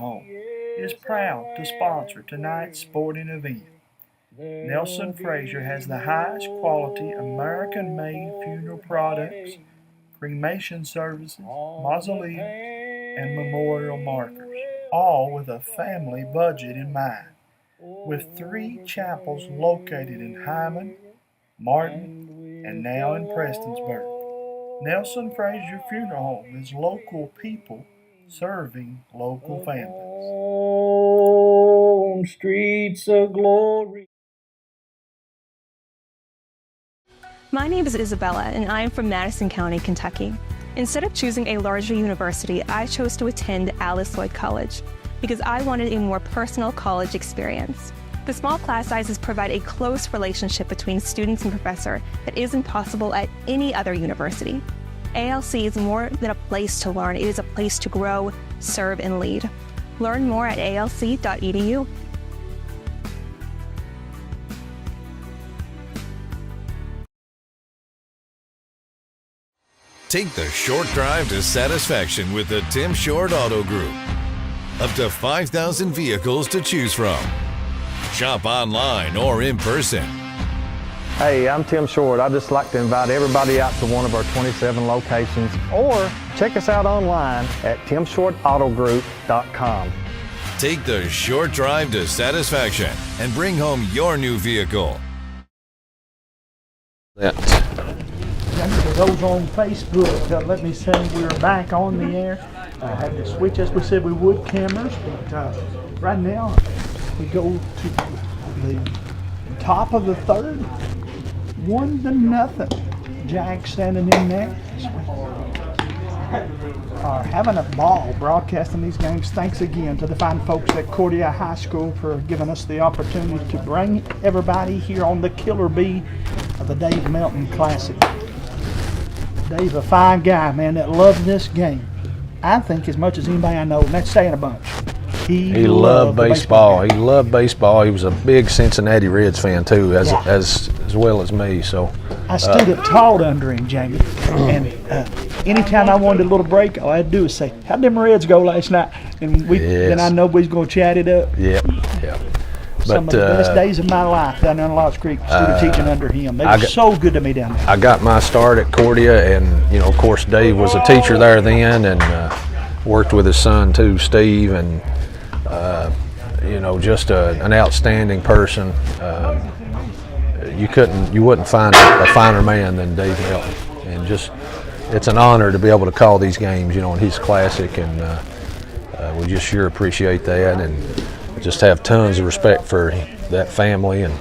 Home is proud to sponsor tonight's sporting event. Nelson Frazier has the highest quality American-made funeral products, cremation services, mausoleums, and memorial markers, all with a family budget in mind. With three chapels located in Hyman, Martin, and now in Prestonsburg, Nelson Frazier Funeral Home is local people serving local families. Streets of glory. My name is Isabella, and I am from Madison County, Kentucky. Instead of choosing a larger university, I chose to attend Alice Lloyd College because I wanted a more personal college experience. The small class sizes provide a close relationship between students and professor that isn't possible at any other university. ALC is more than a place to learn, it is a place to grow, serve, and lead. Learn more at alc.edu. Take the short drive to satisfaction with the Tim Short Auto Group. Up to 5,000 vehicles to choose from. Shop online or in person. Hey, I'm Tim Short. I'd just like to invite everybody out to one of our 27 locations, or check us out online at timshortautogroup.com. Take the short drive to satisfaction and bring home your new vehicle. For those on Facebook, let me say we're back on the air. Had to switch, as we said we would, cameras, but right now we go to the top of the third, 1-0. Jags standing in there are having a ball broadcasting these games. Thanks again to the fine folks at Cordia High School for giving us the opportunity to bring everybody here on the Killer Bee of the Dave Melton Classic. Dave, a fine guy, man, that loves this game. I think as much as anybody I know, and that's saying a bunch. He loved baseball. He loved baseball. He was a big Cincinnati Reds fan too, as well as me. So I stood up tall under him, Jamie. And anytime I wanted a little break, all I had to do was say, "How'd them Reds go last night?" And then I know we's going to chat it up. Yeah. Some of the best days of my life down there in Lost Creek, student teaching under him. They were so good to me down there. I got my start at Cordia, and of course, Dave was a teacher there then, and worked with his son too, Steve, and just an outstanding person. You wouldn't find a finer man than Dave Melton, and it's an honor to be able to call these games, in his classic, and we just sure appreciate that, and just have tons of respect for that family and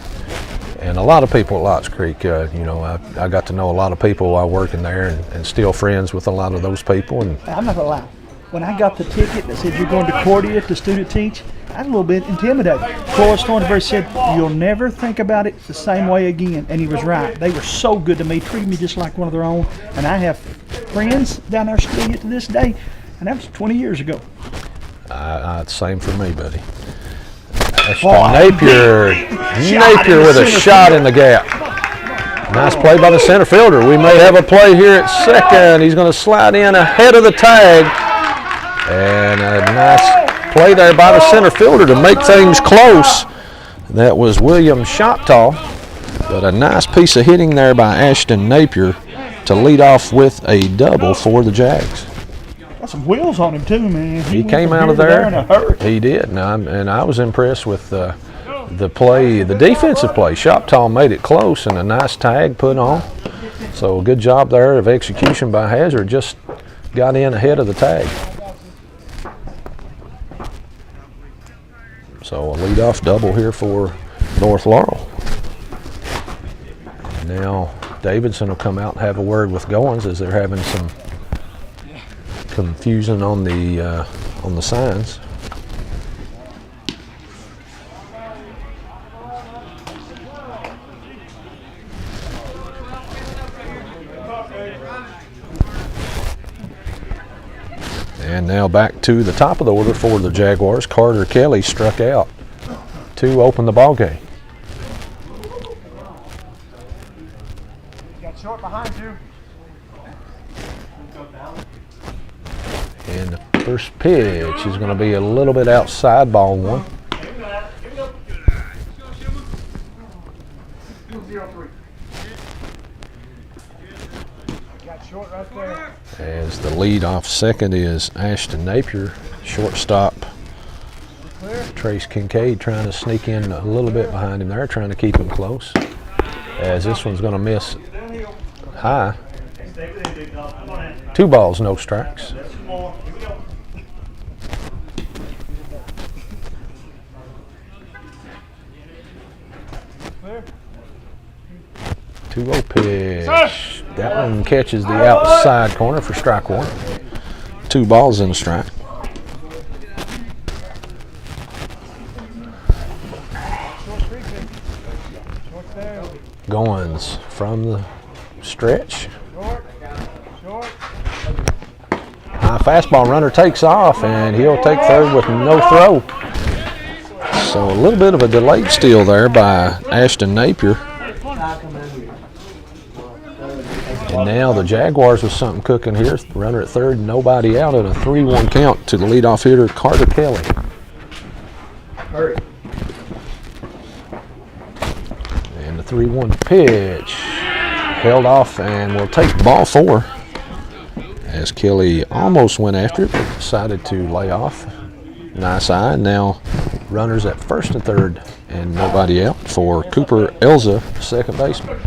a lot of people at Lost Creek. I got to know a lot of people while working there, and still friends with a lot of those people. And I'm not gonna lie, when I got the ticket that said you're going to Cordia to student teach, I was a little bit intimidated. Cloris Thornberry said, "You'll never think about it the same way again," and he was right. They were so good to me, treated me just like one of their own, and I have friends down there still to this day, and that was 20 years ago. Same for me, buddy. Napier with a shot in the gap. Nice play by the center fielder. We may have a play here at second. He's going to slide in ahead of the tag. And a nice play there by the center fielder to make things close. That was William Choctaw. But a nice piece of hitting there by Ashton Napier to lead off with a double for the Jags. Got some wheels on him too, man. He came out of there in a hurry. He did, and I was impressed with the play, the defensive play. Choctaw made it close and a nice tag put on. So good job there of execution by Hazard. Just got in ahead of the tag. So a leadoff double here for North Laurel. And now Davidson will come out and have a word with Goins as they're having some confusion on the signs. And now back to the top of the order for the Jaguars. Carter Kelly struck out to open the ball game. Got short behind you. And the First pitch is going to be a little bit outside, ball one. As the lead off second is Ashton Napier, shortstop Trace Kincaid trying to sneak in a little bit behind him there, trying to keep him close. As this one's going to miss high. 2 balls, no strikes. Two 2-0 pitch. That one catches the outside corner for strike one. 2 balls in a strike. Goins from the stretch. High fastball, runner takes off, and he'll take third with no throw. So a little bit of a delayed steal there by Ashton Napier. And now the Jaguars with something cooking here. Runner at third, nobody out, at a 3-1 count to the leadoff hitter, Carter Kelly. And the 3-1 pitch held off, and will take ball 4. As Kelly almost went after it, but decided to lay off. Nice eye. Now runners at first and third, and nobody out for Cooper Elza, second baseman.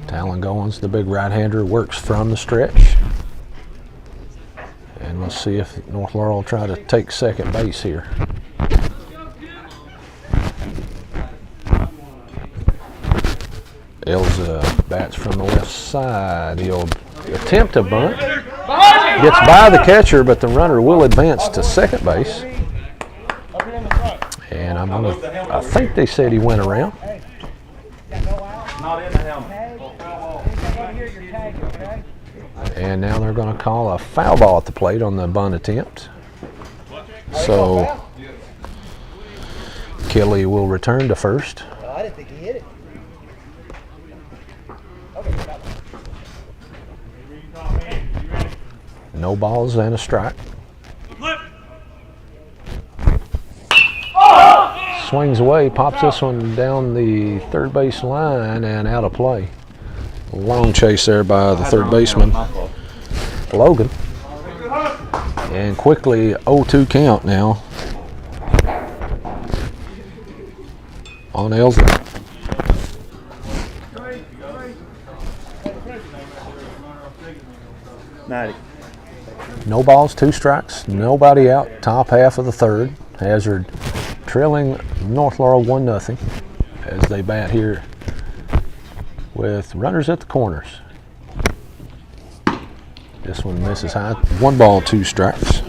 Talon Goins, the big right-hander, works from the stretch. And we'll see if North Laurel will try to take second base here. Elza bats from the left side. He'll attempt a bunt. Gets by the catcher, but the runner will advance to second base. And I think they said he went around. And now they're going to call a foul ball at the plate on the bunt attempt. So Kelly will return to first. I didn't think he hit it. No balls and a strike. Swings away, pops this one down the third base line and out of play. Long chase there by the third baseman, Logan. And quickly 0-2 count now on Elza. No balls, 2 strikes, nobody out, top half of the third. Hazard trailing North Laurel 1-0 as they bat here with runners at the corners. This one misses high. 1 ball, 2 strikes.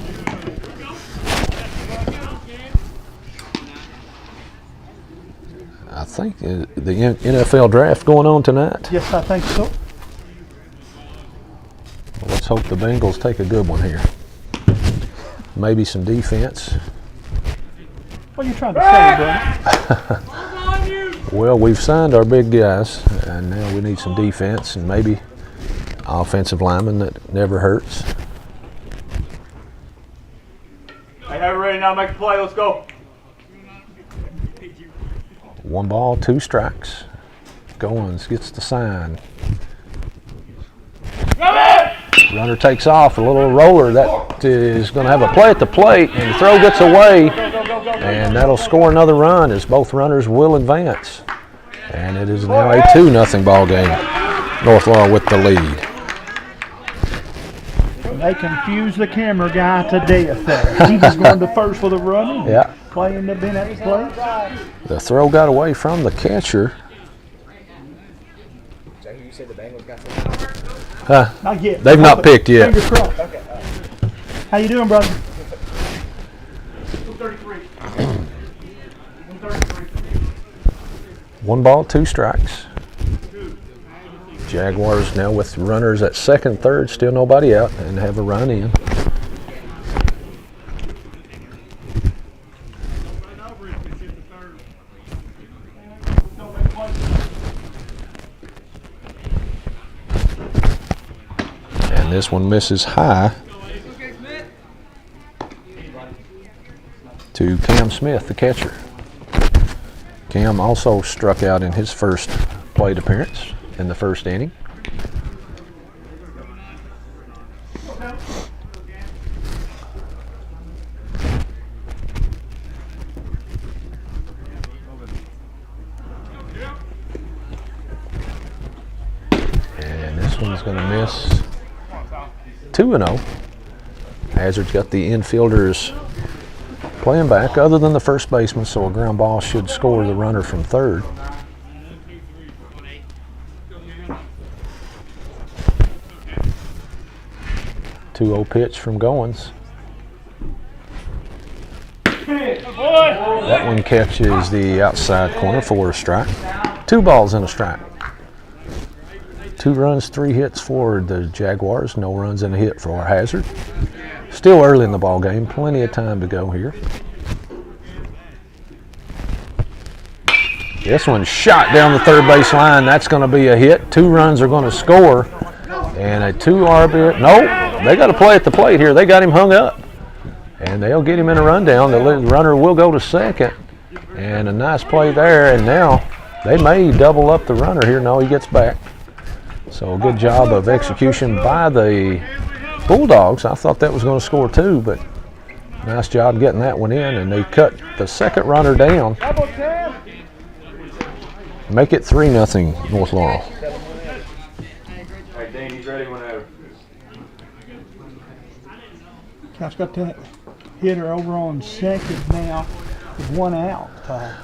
I think the NFL draft going on tonight. Yes, I think so. Well, let's hope the Bengals take a good one here. Maybe some defense. What are you trying to say, brother? Well, we've signed our big guys, and now we need some defense and maybe offensive linemen. That never hurts. Hey, have it ready now, make a play, let's go. 1 ball, 2 strikes. Goins gets the sign. Runner takes off, a little roller. That is going to have a play at the plate, and the throw gets away, and that'll score another run as both runners will advance. And it is now a 2-0 ball game. North Laurel with the lead. They confused the camera guy to death there. He was going to first for the runner. Yeah. Playing the bin at the plate. The throw got away from the catcher. You said the Bengals got Not yet. They've not picked yet. Fingers crossed. Okay. How you doing, brother? 133. 1 ball, 2 strikes. Jaguars now with runners at second, third, still nobody out, and have a run in. this one misses high to Cam Smith, the catcher. Cam also struck out in his first plate appearance in the first inning. And this one's going to miss 2-0. Hazard's got the infielders playing back other than the first baseman, so a ground ball should score the runner from third. Two-0 pitch from Goins. That one catches the outside corner for a strike. 2 balls and a strike. 2 runs, 3 hits for the Jaguars. No runs and a hit for Hazard. Still early in the ball game. Plenty of time to go here. This one's shot down the third base line. That's going to be a hit. 2 runs are going to score. And a 2 RBI. Nope. They got to play at the plate here. They got him hung up. And they'll get him in a rundown. The runner will go to second. And a nice play there. And now they may double up the runner here. No, he gets back. So a good job of execution by the Bulldogs. I thought that was going to score 2, but nice job getting that one in. And they cut the second runner down. Make it 3-0 North Laurel. Hey, Dean, he's ready whenever. I've got that hitter over on second now with 1 out.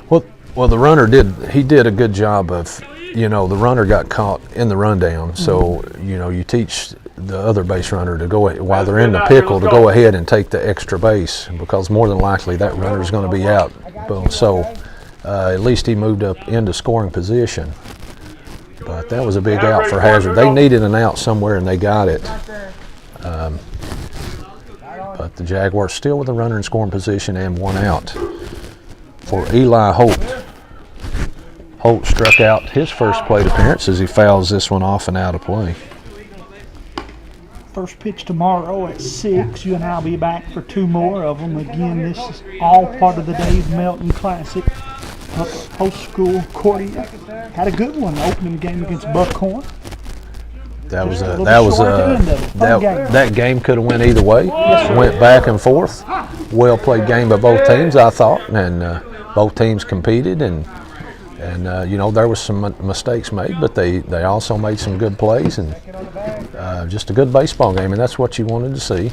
Well, the runner did a good job of, the runner got caught in the rundown. So, you teach the other base runner to go, while they're in the pickle, to go ahead and take the extra base, because more than likely that runner is going to be out. Boom. So at least he moved up into scoring position. But that was a big out for Hazard. They needed an out somewhere, and they got it. But the Jaguars still with a runner in scoring position and 1 out for Eli Holt. Holt struck out his first plate appearance as he fouls this one off and out of play. First pitch tomorrow at 6. You and I will be back for 2 more of them. Again, this is all part of the Dave Melton Classic. Post-school Cordia had a good one opening the game against Buckhorn. That game could have went either way. Went back and forth. Well played game by both teams, I thought, and both teams competed, and there was some mistakes made, but they also made some good plays, and just a good baseball game, and that's what you wanted to see.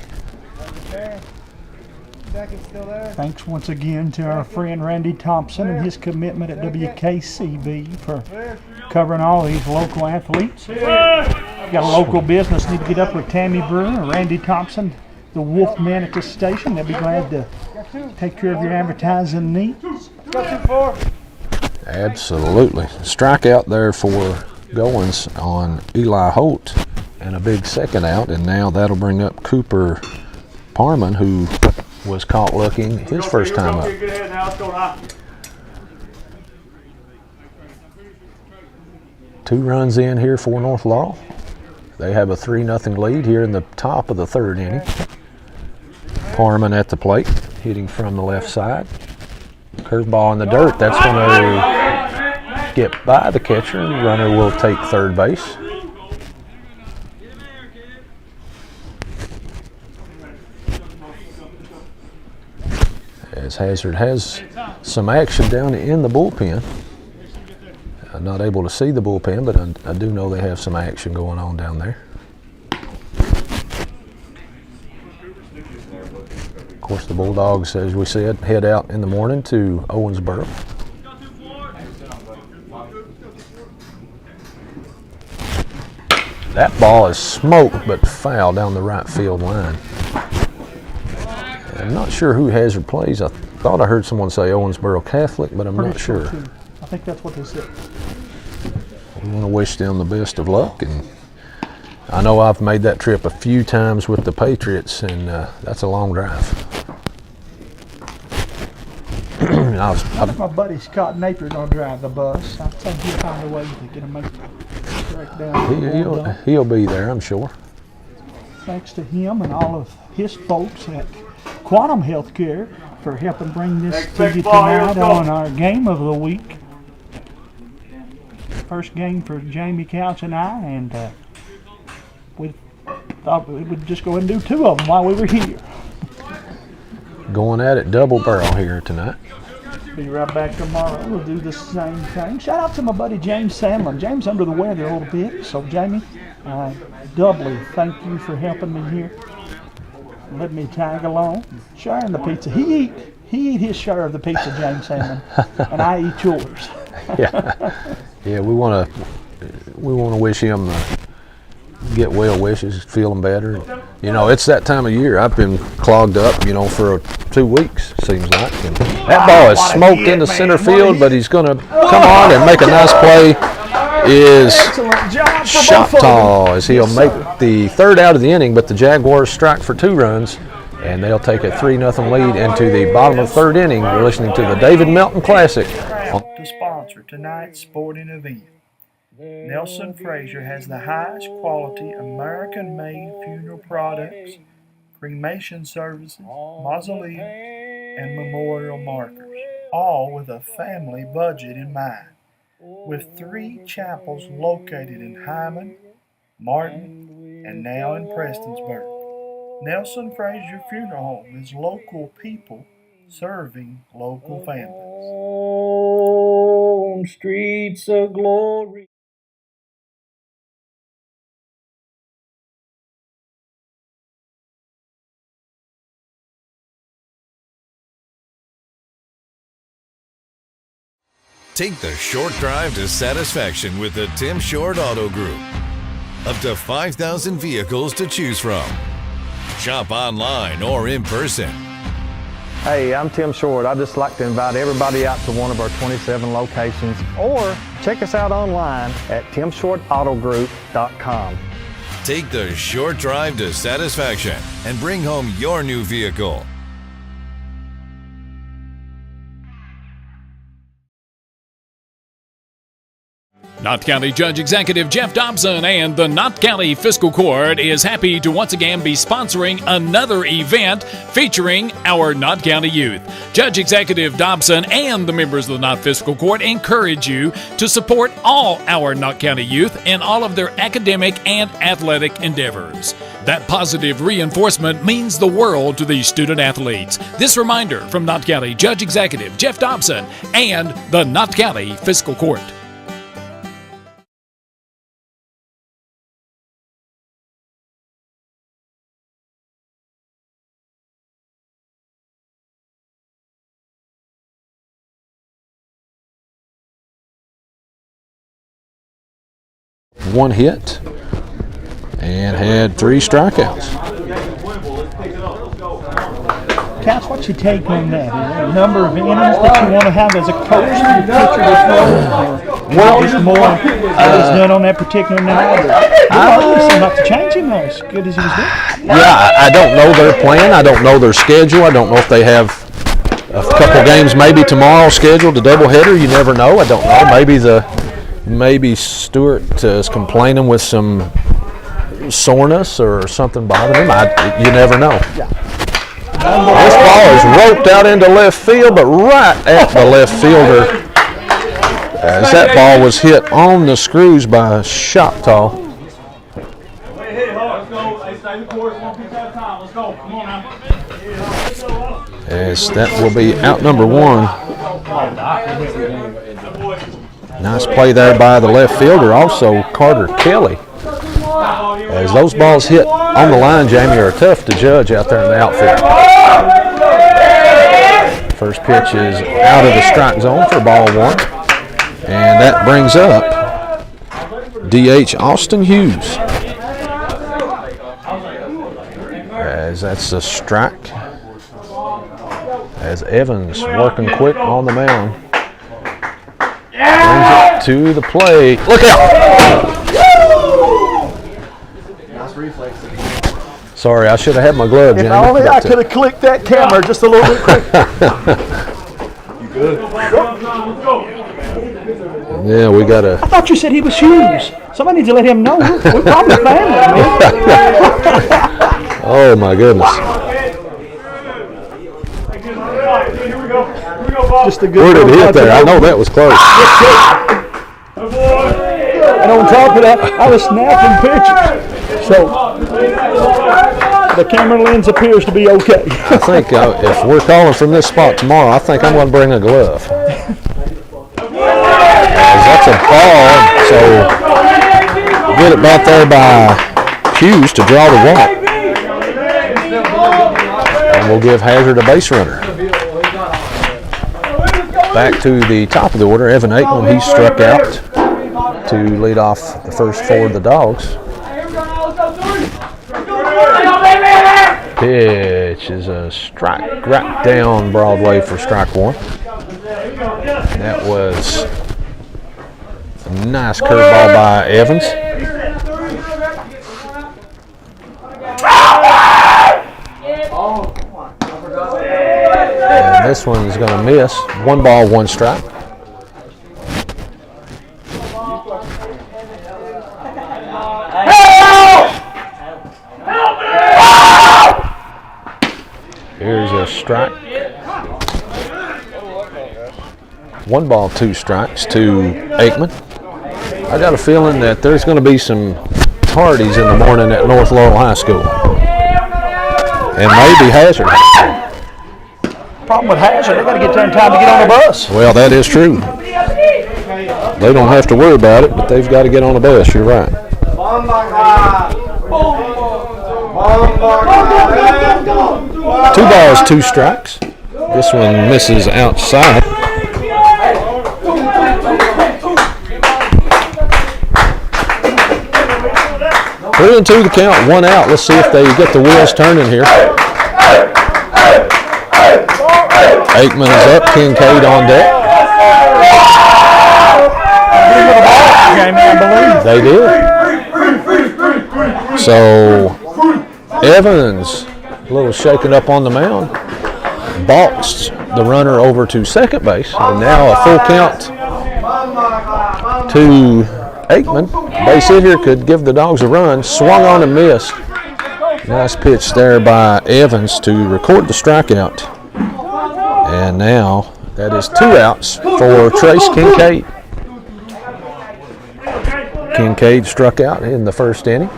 Thanks once again to our friend Randy Thompson and his commitment at WKCB for covering all these local athletes. Got a local business, need to get up with Tammy Brewer or Randy Thompson, the Wolfman at the station. They'll be glad to take care of your advertising needs. Absolutely. Strikeout there for Goins on Eli Holt, and a big second out, and now that'll bring up Cooper Parman, who was caught looking his first time up. 2 runs in here for North Laurel. They have a 3-0 lead here in the top of the 3rd inning. Parman at the plate, hitting from the left side. Curveball in the dirt. That's going to get by the catcher, and the runner will take third base. As Hazard has some action down in the bullpen. I'm not able to see the bullpen, but I do know they have some action going on down there. Of course, the Bulldogs, as we said, head out in the morning to Owensboro. That ball is smoked but foul down the right field line. I'm not sure who Hazard plays. I thought I heard someone say Owensboro Catholic, but I'm not sure. I think that's what they said. We want to wish them the best of luck, and I know I've made that trip a few times with the Patriots, and that's a long drive. My buddy Scott Napier gonna drive the bus. I think he'll find a way to get him straight down. He'll be there, I'm sure. thanks to him and all of his folks at Quantum Healthcare for helping bring this to you tonight on our game of the week. First game for Jamie Couch and I, and we thought we would just go ahead and do two of them while we were here. Going at it double barrel here tonight. Be right back tomorrow. We'll do the same thing. Shout out to my buddy James Sandlin. James under the weather a little bit, so Jamie, doubly thank you for helping me here. Let me tag along, sharing the pizza. He eat his share of the pizza, James Sandlin, and I eat yours. Yeah. We want to wish him get well wishes, feeling better. You know, it's that time of year. I've been clogged up, for 2 weeks, seems like. And that ball is smoked into center field, but he's going to come on and make a nice play. Is Shoptaw, as he'll make the third out of the inning, but the Jaguars strike for 2 runs, and they'll take a 3-0 lead into the bottom of the third inning. We're listening to the David Melton Classic. To sponsor tonight's sporting event. Nelson Frazier has the highest quality American-made funeral products, cremation services, mausoleums, and memorial markers, all with a family budget in mind. With 3 chapels located in Hyman, Martin, and now in Prestonsburg, Nelson Frazier Funeral Home is local people serving local families. On streets of glory. Take the short drive to satisfaction with the Tim Short Auto Group. Up to 5,000 vehicles to choose from. Shop online or in person. Hey, I'm Tim Short. I'd just like to invite everybody out to one of our 27 locations, or check us out online at timshortautogroup.com. Take the short drive to satisfaction and bring home your new vehicle. Knott County Judge Executive Jeff Dobson and the Knott County Fiscal Court is happy to once again be sponsoring another event featuring our Knott County youth. Judge Executive Dobson and the members of the Knott Fiscal Court encourage you to support all our Knott County youth in all of their academic and athletic endeavors. That positive reinforcement means the world to these student athletes. This reminder from Knott County Judge Executive Jeff Dobson and the Knott County Fiscal Court. One hit and had 3 strikeouts. Couch, what's your take on that? Is there a number of innings that you want to have as a coach to the pitcher to throw? Or just more that was done on that particular night? It seemed like to change him as good as he was doing. Yeah, I don't know their plan. I don't know their schedule. I don't know if they have a couple games maybe tomorrow scheduled, a doubleheader. You never know. I don't know. Maybe Stewart is complaining with some soreness or something bothering him. You never know. This ball is roped out into left field, but right at the left fielder, as that ball was hit on the screws by Shoptaw. As that will be out number 1. Nice play there by the left fielder, also Carter Kelly. As those balls hit on the line, Jamie, are tough to judge out there in the outfield. First pitch is out of the strike zone for ball 1. And that brings up DH Austin Hughes. As that's a strike. As Evans working quick on the mound. Brings it to the plate. Look out! Nice reflex. Sorry, I should have had my glove, Jamie. If only I could have clicked that camera just a little bit quicker. You good? Yeah, we got to. I thought you said he was Hughes. Somebody needs to let him know. We're probably family, man. Oh my goodness. Just a good Where did it hit there? I know that was close. And on top of that, I was snapping pictures. So the camera lens appears to be okay. I think if we're calling from this spot tomorrow, I think I'm going to bring a glove. That's a ball, so get it back there by Hughes to draw the walk. And we'll give Hazard a base runner. Back to the top of the order, Evan Aikman, he struck out to lead off the first four of the Dogs. Pitch is a strike right down Broadway for strike one. And that was a nice curveball by Evans. And this one's going to miss. 1 ball, 1 strike. Here's a strike. 1 ball, 2 strikes to Aikman. I got a feeling that there's going to be some tardies in the morning at North Laurel High School. And maybe Hazard. Problem with Hazard, they got to get there in time to get on the bus. Well, that is true. They don't have to worry about it, but they've got to get on the bus. You're right. 2 balls, 2 strikes. This one misses outside. 3-2 the count, 1 out. Let's see if they get the wheels turning here. Aikman is up, Kincaid on deck. They did. So Evans, a little shaken up on the mound, boxed the runner over to second base, and now a full count to Aikman. Base hit here could give the Dogs a run. Swung on and missed. Nice pitch there by Evans to record the strikeout. And now that is 2 outs for Trace Kincaid. Kincaid struck out in the first inning.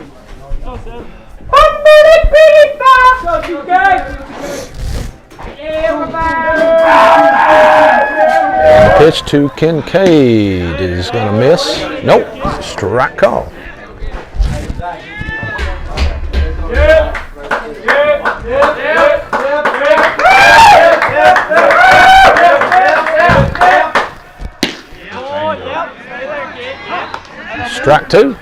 And the pitch to Kincaid is going to miss. Nope, strike call. Strike 2.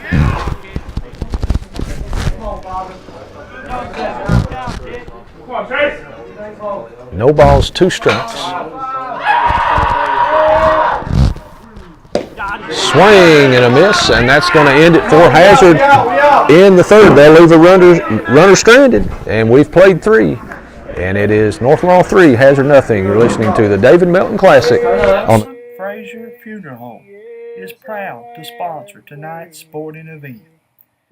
No balls, 2 strikes. Swing and a miss, and that's going to end it for Hazard in the third. They'll leave a runner stranded, and we've played 3. And it is North Laurel 3, Hazard nothing. You're listening to the David Melton Classic on Frazier Funeral Home is proud to sponsor tonight's sporting event.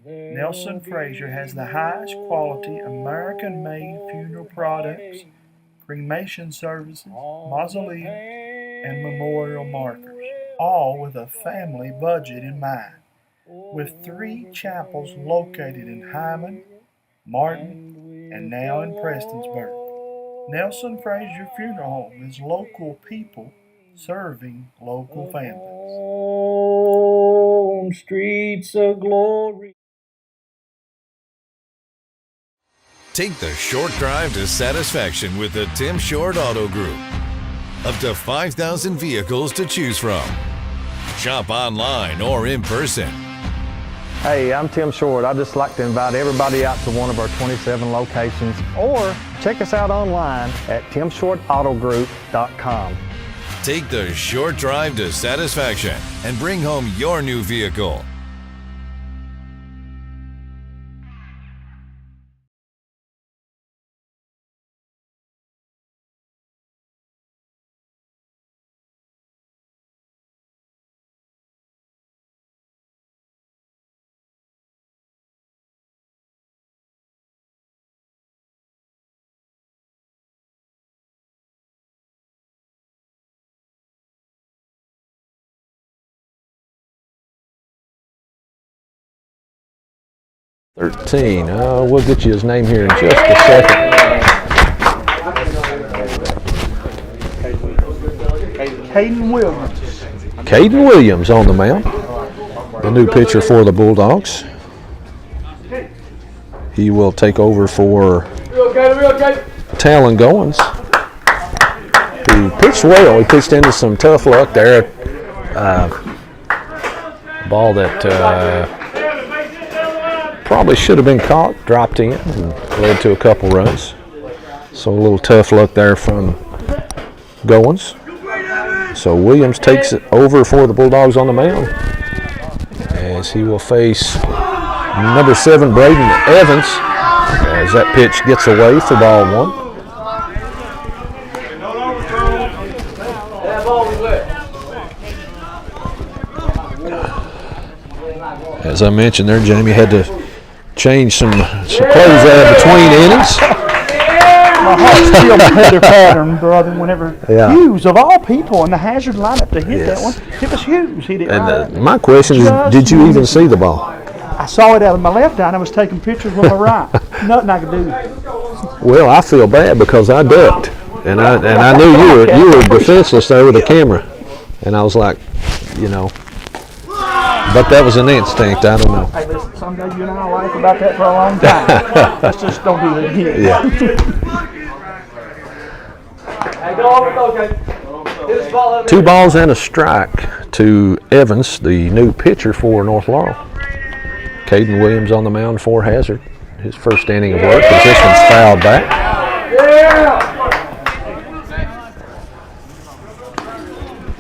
Nelson Frazier has the highest quality American-made funeral products, cremation services, mausoleums, and memorial markers, all with a family budget in mind. With 3 chapels located in Hyman, Martin, and now in Prestonsburg, Nelson Frazier Funeral Home is local people serving local families. On streets of glory. Take the short drive to satisfaction with the Tim Short Auto Group. Up to 5,000 vehicles to choose from. Shop online or in person. Hey, I'm Tim Short. I'd just like to invite everybody out to one of our 27 locations, or check us out online at timshortautogroup.com. Take the short drive to satisfaction and bring home your new vehicle. 13. We'll get you his name here in just a second. Caden Williams. Caden Williams on the mound, the new pitcher for the Bulldogs. He will take over for Talon Goins, who pitched well. He pitched into some tough luck there. Ball that probably should have been caught, dropped in, and led to a couple runs. So a little tough luck there from Goins. So Williams takes it over for the Bulldogs on the mound, as he will face number 7, Braden Evans, as that pitch gets away for ball 1. As I mentioned there, Jamie had to change some clothes out between innings. My heart still had their pattern, brother, whenever Hughes, of all people, in the hazard lineup to hit that one, it was Hughes. Hit it and my question is, did you even see the ball? I saw it out of my left eye, and I was taking pictures with my right. Nothing I could do. Well, I feel bad because I ducked, and I knew you were defenseless there with the camera, and I was like, you know, but that was an instinct. I don't know. Hey, listen, someday you and I will laugh about that for a long time. Let's just don't do that again. Yeah. Hey, go over, okay. 2 balls and a strike to Evans, the new pitcher for North Laurel. Caden Williams on the mound for Hazard. His first inning of work, as this one's fouled back.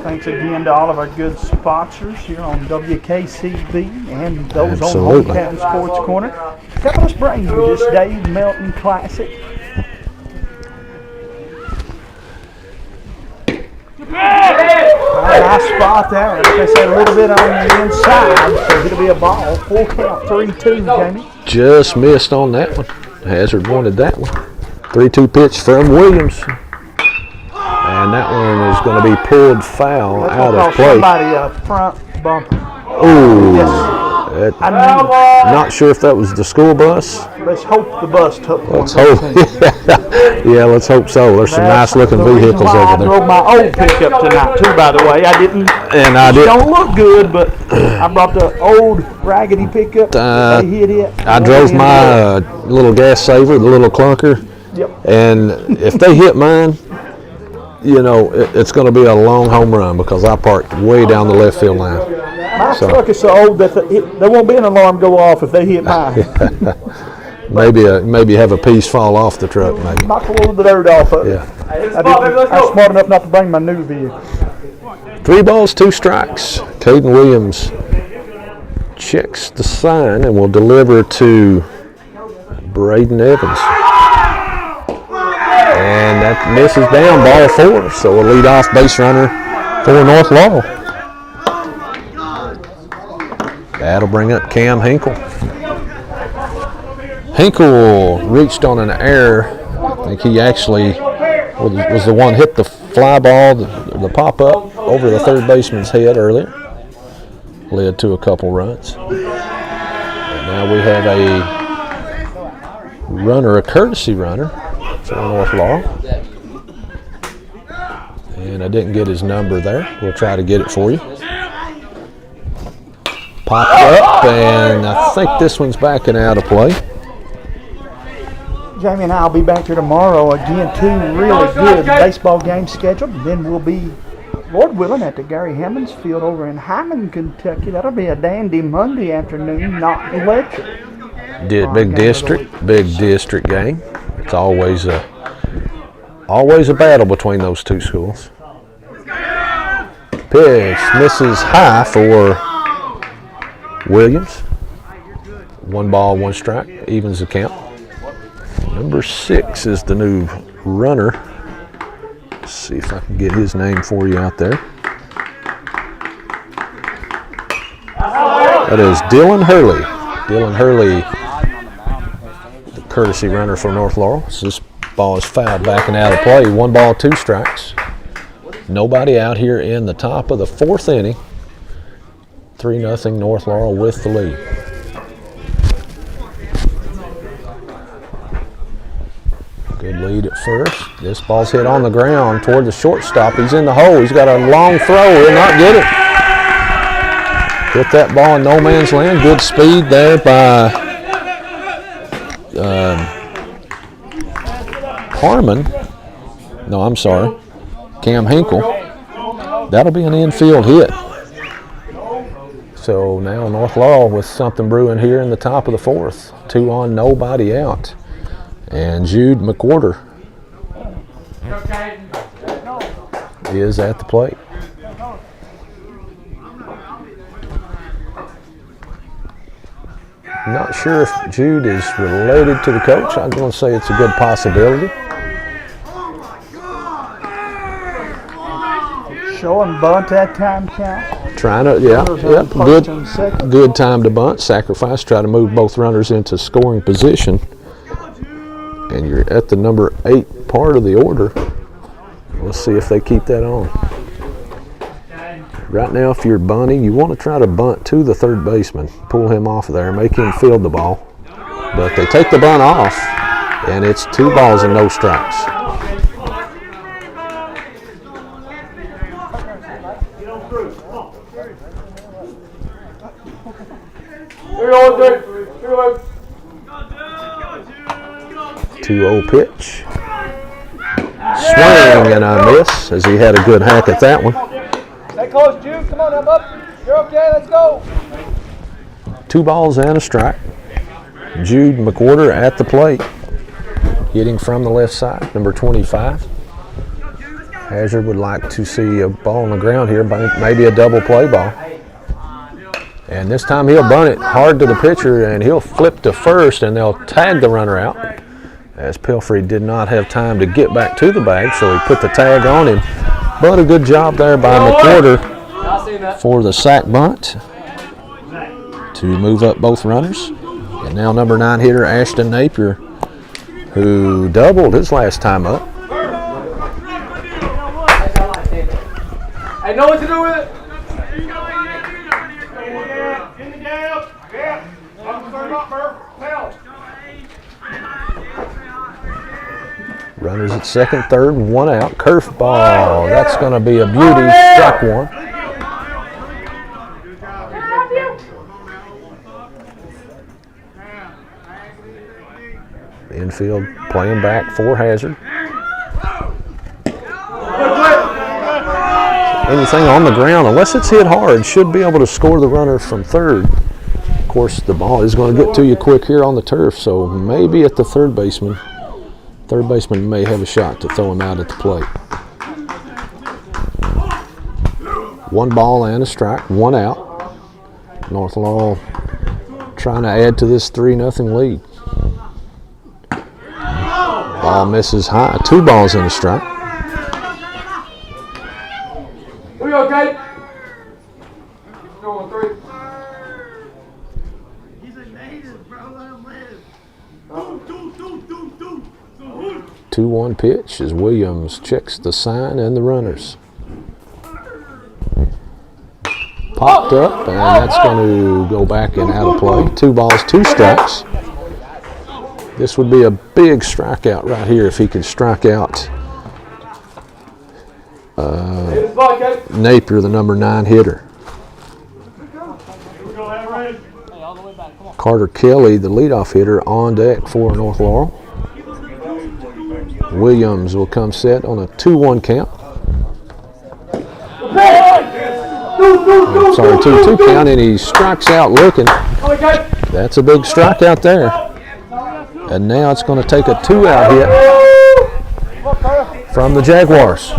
Thanks again to all of our good sponsors here on WKCB and those Absolutely. on Hometown Sports Corner. Helping us bring you this Dave Melton Classic. Nice spot there. Like I said, a little bit on the inside, so it'll be a ball. Full count, 3-2, Jamie. Just missed on that one. Hazard wanted that one. 3-2 pitch from Williams. And that one is going to be pulled foul out of play. Somebody front bumper. Ooh. Yes. Not sure if that was the school bus. Let's hope the bus took one. Let's hope. Yeah, let's hope so. There's some nice looking vehicles over I there. drove my old pickup tonight too, by the way. I didn't. And I did. Don't look good, but I brought the old raggedy pickup. They hit it. I drove my little gas saver, the little clunker. Yep. And if they hit mine, you know, it's going to be a long home run because I parked way down the left field line. My truck is so old that there won't be an alarm go off if they hit mine. maybe have a piece fall off the truck, maybe. Knock a little bit of dirt off of it. Yeah. I'm smart enough not to bring my new vehicle. 3 balls, 2 strikes. Caden Williams checks the sign and will deliver to Braden Evans. And that misses down, ball 4. So a leadoff base runner for North Laurel. That'll bring up Cam Hinkle. Hinkle reached on an error. I think he actually was the one hit the fly ball, the pop-up over the third baseman's head earlier. Led to a couple runs. And now we have a runner, a courtesy runner for North Laurel. And I didn't get his number there. We'll try to get it for you. Popped up, and I think this one's backing out of play. Jamie and I will be back here tomorrow again. 2 really good baseball games scheduled. And then we'll be, Lord willing, at the Gary Hammons Field over in Hyman, Kentucky. That'll be a dandy Monday afternoon, not electric. Big district game. It's always a battle between those 2 schools. Pitch misses high for Williams. 1 ball, 1 strike, evens the count. Number 6 is the new runner. Let's see if I can get his name for you out there. That is Dylan Hurley. Dylan Hurley, the courtesy runner for North Laurel. So this ball is fouled, backing out of play. 1 ball, 2 strikes. Nobody out here in the top of the 4th inning. 3-0 North Laurel with the lead. lead at first. This ball's hit on the ground toward the shortstop. He's in the hole. He's got a long throw. He'll not get it. Hit that ball in no man's land. Good speed there by Harmon. No, I'm sorry. Cam Hinkle. That'll be an infield hit. So now North Laurel with something brewing here in the top of the fourth. 2 on, nobody out. And Jude McWhorter is at the plate. Not sure if Jude is related to the coach. I'm going to say it's a good possibility. Showing bunt that time count. Trying to, yeah, good time to bunt, sacrifice, try to move both runners into scoring position. And you're at the number 8 part of the order. Let's see if they keep that on. Right now, if you're bunting, you want to try to bunt to the third baseman, pull him off of there, make him field the ball. But they take the bunt off, and it's 2 balls and no strikes. Two-0 pitch. Swing and a miss as he had a good hack at that one. Stay close, Jude. Come on, up. You're okay. Let's go. 2 balls and a strike. Jude McWhorter at the plate, hitting from the left side, number 25. Hazard would like to see a ball on the ground here, maybe a double play ball. And this time he'll bunt it hard to the pitcher, and he'll flip to first, and they'll tag the runner out, as Pelfrey did not have time to get back to the bag, so he put the tag on him. But a good job there by McWhorter for the sack bunt to move up both runners. And now number 9 hitter Ashton Napier, who doubled his last time up. I know what to do with it. Runners at second, third, 1 out. Curveball. That's going to be a beauty. Strike 1. The infield playing back for Hazard. Anything on the ground, unless it's hit hard, should be able to score the runner from third. Of course, the ball is going to get to you quick here on the turf, so maybe at the third baseman. Third baseman may have a shot to throw him out at the plate. 1 ball and a strike, 1 out. North Laurel trying to add to this 3-0 lead. Ball misses high, 2 balls and a strike. We okay? Going 3. 2-1 pitch as Williams checks the sign and the runners. Popped up, and that's going to go back and out of play. 2 balls, 2 strikes. This would be a big strikeout right here if he could strike out Napier, the number 9 hitter. Carter Kelly, the leadoff hitter, on deck for North Laurel. Williams will come set on a 2-1 count. Sorry, 2-2 count, and he strikes out looking. That's a big strikeout there. And now it's going to take a 2-out hit from the Jaguars.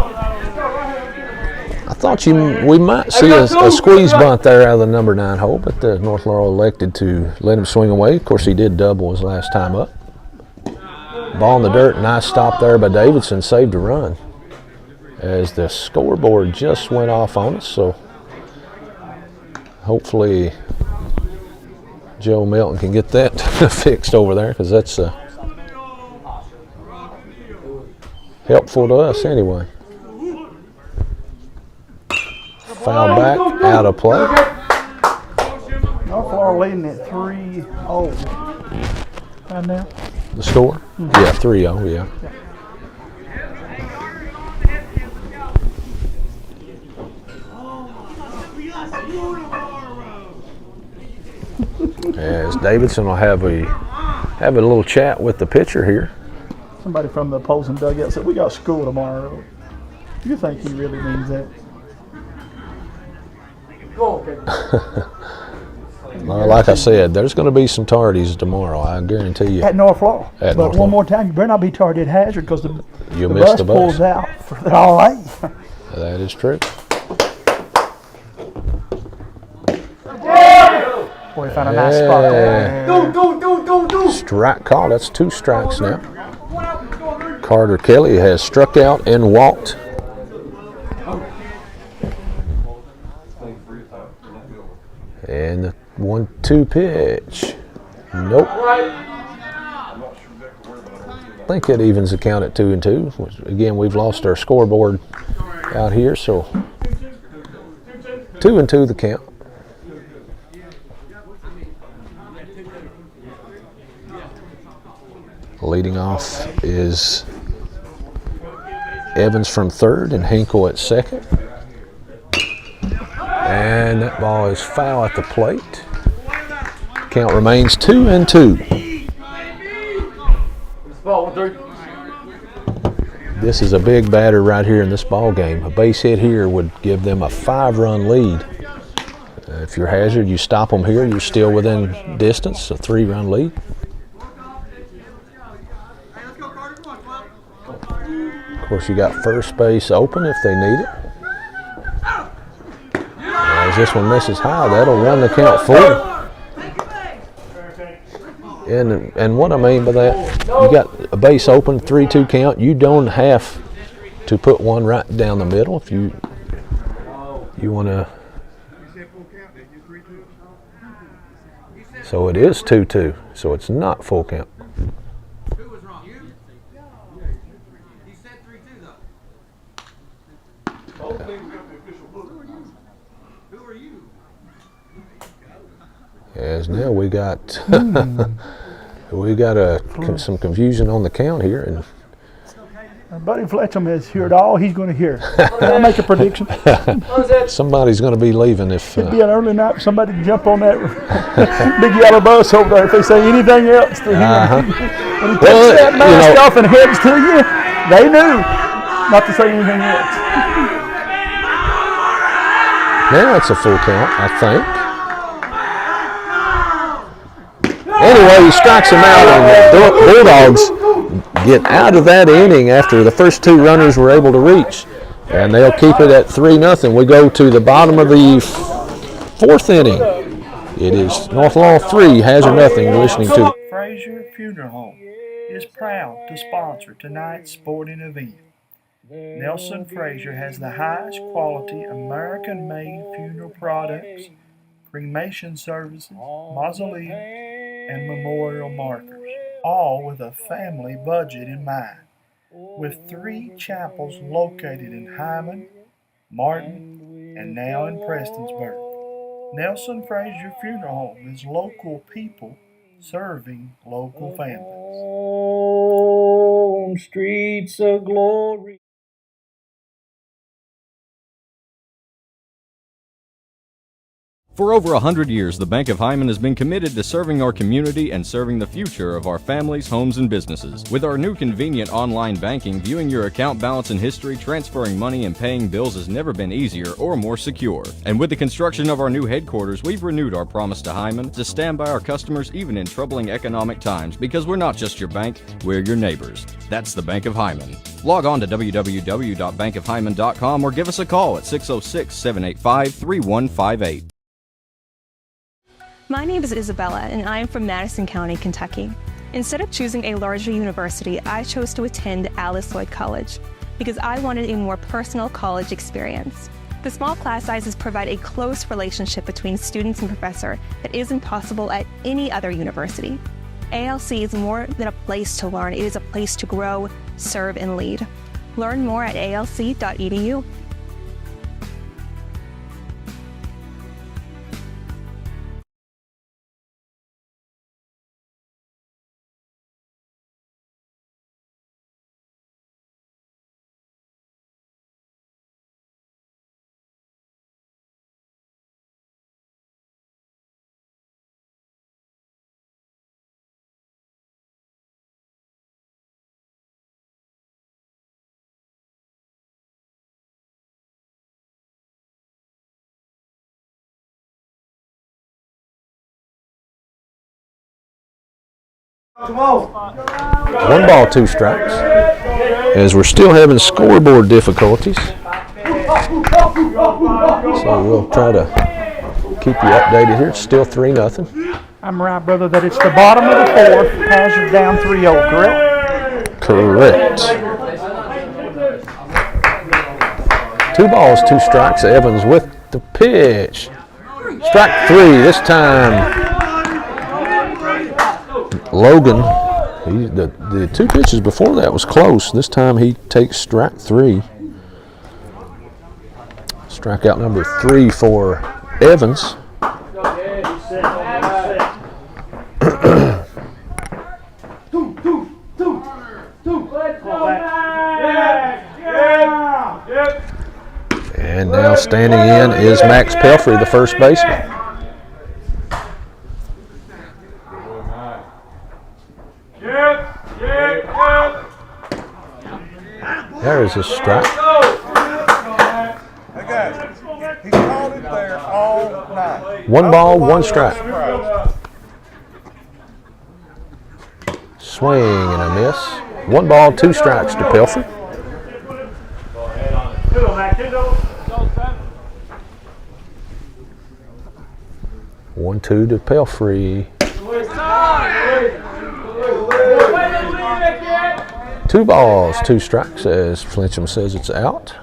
I thought we might see a squeeze bunt there out of the number 9 hole, but the North Laurel elected to let him swing away. Of course, he did double his last time up. Ball in the dirt, nice stop there by Davidson, saved a run as the scoreboard just went off on us, so hopefully Joe Melton can get that fixed over there, because that's helpful to us anyway. Foul back, out of play. North Laurel leading at 3-0 right now. The score? Yeah, 3-0, yeah. As Davidson will have a little chat with the pitcher here. Somebody from the opposing dugout said, "We got school tomorrow." You think he really means that? Well, like I said, there's going to be some tardies tomorrow. I guarantee you. At North Laurel. At But North one Laurel. more time, you better not be tardy at Hazard because the missed the bus. pulls out for all eight. That is true. Boy, found a nice spot there. Strike call. That's 2 strikes now. Carter Kelly has struck out and walked. And the 1-2 pitch. Nope. I think it evens the count at 2-2. Again, we've lost our scoreboard out here, so 2-2 the count. Leading off is Evans from third and Hinkle at second. And that ball is foul at the plate. Count remains 2-2. This is a big batter right here in this ball game. A base hit here would give them a 5-run lead. If you're Hazard, you stop them here, you're still within distance, a 3-run lead. Of course, you got first base open if they need it. As this one misses high, that'll run the count forward. And what I mean by that, you got a base open, 3-2 count. You don't have to put one right down the middle if you want to. So it is 2-2. So it's not full count. As now we got some confusion on the count here, and Buddy Fletchum has heard all he's going to hear. Can I make a prediction? somebody's going to be leaving if. It'd be an early night for somebody to jump on that big yellow bus over there if they say anything else to him. When he takes that mask off and heads to you, they knew not to say anything else. Now it's a full count, I think. Anyway, he strikes him out, and the Bulldogs get out of that inning after the first 2 runners were able to reach, and they'll keep it at 3-0. We go to the bottom of the 4th inning. It is North Laurel 3, Hazard nothing. You're listening to Frazier Funeral Home is proud to sponsor tonight's sporting event. Nelson Frazier has the highest quality American-made funeral products, cremation services, mausoleums, and memorial markers, all with a family budget in mind. With 3 chapels located in Hyman, Martin, and now in Prestonsburg, Nelson Frazier Funeral Home is local people serving local families. On streets of glory. For over 100 years, the Bank of Hyman has been committed to serving our community and serving the future of our families, homes, and businesses. With our new convenient online banking, viewing your account balance and history, transferring money, and paying bills has never been easier or more secure. And with the construction of our new headquarters, we've renewed our promise to Hyman to stand by our customers even in troubling economic times, because we're not just your bank, we're your neighbors. That's the Bank of Hyman. Log on to www.bankofhyman.com or give us a call at 606-785-3158. My name is Isabella, and I am from Madison County, Kentucky. Instead of choosing a larger university, I chose to attend Alice Lloyd College because I wanted a more personal college experience. The small class sizes provide a close relationship between students and professor that isn't possible at any other university. ALC is more than a place to learn, it is a place to grow, serve, and lead. Learn more at alc.edu. 1 ball, 2 strikes. As we're still having scoreboard difficulties. So we'll try to keep you updated here. It's still 3-0. I'm right, brother, that it's the bottom of the 4th. Hazard down 3-0, correct? Correct. 2 balls, 2 strikes. Evans with the pitch. Strike 3 this time. Logan, the 2 pitches before that was close. This time he takes strike 3. Strikeout number 3 for Evans. And now standing in is Max Pelfrey, the first baseman. There is a strike. He's called it there all night. 1 ball, 1 strike. Swing and a miss. 1 ball, 2 strikes to Pelfrey. One, 2 to Pelfrey. 2 balls, 2 strikes as Flincham says it's out.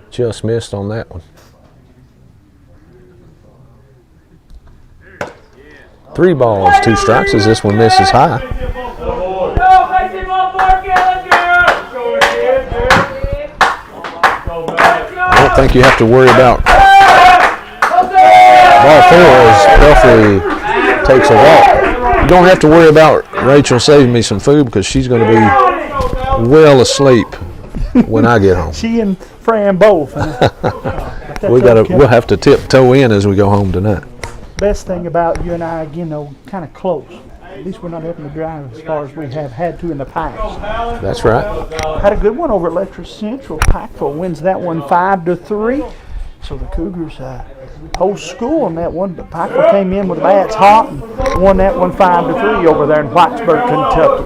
Just missed on that one. 3 balls, 2 strikes as this one misses high. I don't think you have to worry about ball 4 as Pelfrey takes a walk. You don't have to worry about Rachel saving me some food because she's going to be well asleep when I get home. She and Fran both. We'll have to tiptoe in as we go home tonight. Best thing about you and I, again, though, kind of close. At least we're not having to drive as far as we have had to in the past. That's right. Had a good one over at Lecture Central. Packville wins that one 5-3. So the Cougars hold school on that one, but Packville came in with the bats hot and won that one 5-3 over there in Whitesburg, Kentucky.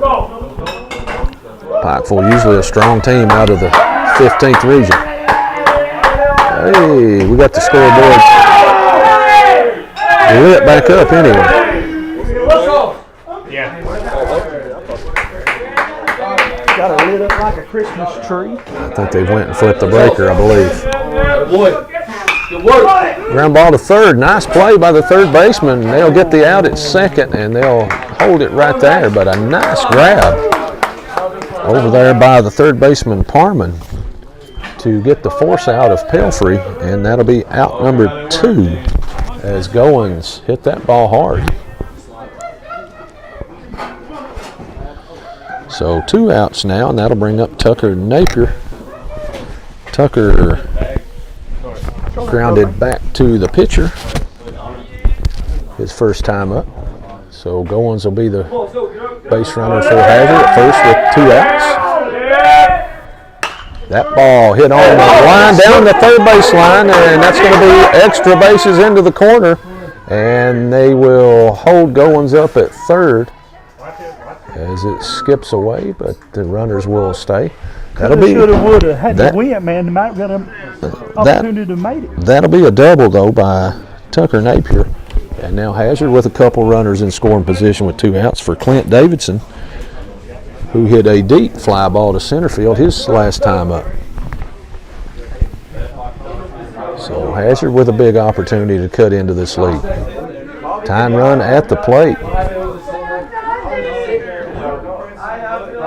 Pikeville, usually a strong team out of the 15th region. Hey, we got the scoreboard lit back up anyway. Got it lit up like a Christmas tree. I think they went and flipped the breaker, I believe. Ground ball to third. Nice play by the third baseman. They'll get the out at second, and they'll hold it right there. But a nice grab over there by the third baseman, Parman, to get the force out of Pelfrey, and that'll be out number 2 as Goins hit that ball hard. So 2 outs now, and that'll bring up Tucker Napier. Tucker grounded back to the pitcher, his first time up. So Goins will be the base runner for Hazard at first with 2 outs. That ball hit on the line down the third base line, and that's going to be extra bases into the corner, and they will hold Goins up at third as it skips away, but the runners will stay. That'll be shoulda, woulda, had to win, man. They might get an opportunity to make it. That'll be a double though by Tucker Napier, and now Hazard with a couple runners in scoring position with 2 outs for Clint Davidson, who hit a deep fly ball to center field his last time up. So Hazard with a big opportunity to cut into this lead. Tying run at the plate.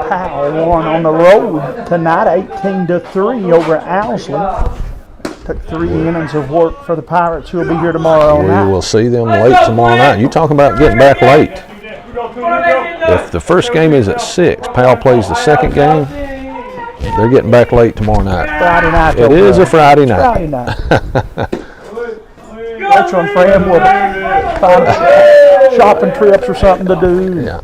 Powell won on the road tonight, 18-3 over Owsley. Took 3 innings of work for the Pirates, who will be here tomorrow night. We will see them late tomorrow night. You talking about getting back late. If the first game is at 6, Powell plays the second game, they're getting back late tomorrow night. Friday night. It is a Friday night. Friday night. Rachel and Fran will find shopping trips or something to do. Yeah.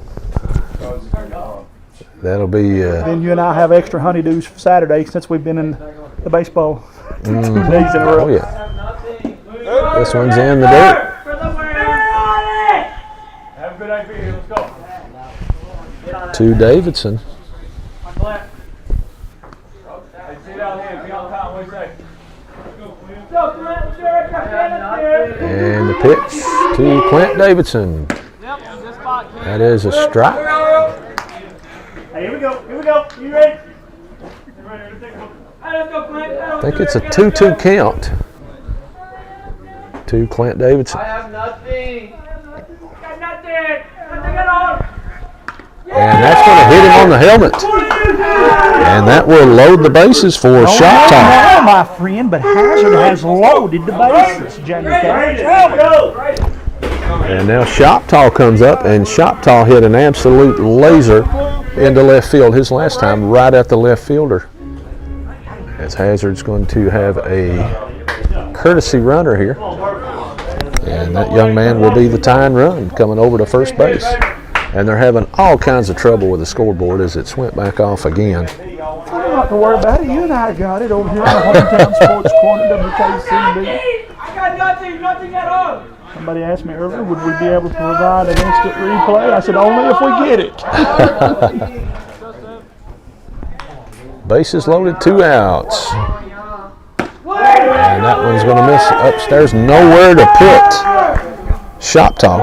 That'll be. Then you and I have extra honeydews for Saturday since we've been in the baseball 2 days in a row. Oh, yeah. This one's in the dirt. Have a good night, let's go. to Davidson. And the pitch to Clint Davidson. That is a strike. Hey, here we go. You ready? I think it's a 2-2 count to Clint Davidson. I have nothing. Got nothing. And that's going to hit him on the helmet. And that will load the bases for Shoptaw. No, my friend, but Hazard has loaded the bases, Jamie County. And now Shoptaw comes up, and Shoptaw hit an absolute laser into left field his last time, right at the left fielder. As Hazard's going to have a courtesy runner here. And that young man will be the tying run coming over to first base. And they're having all kinds of trouble with the scoreboard as it's went back off again. You don't have to worry about it. You and I got it over here on the Hometown Sports Corner, WKCB. I got nothing at all. Somebody asked me earlier, would we be able to provide an instant replay? I said, only if we get it. Bases loaded, 2 outs. And that one's going to miss upstairs. Nowhere to put Shoptaw.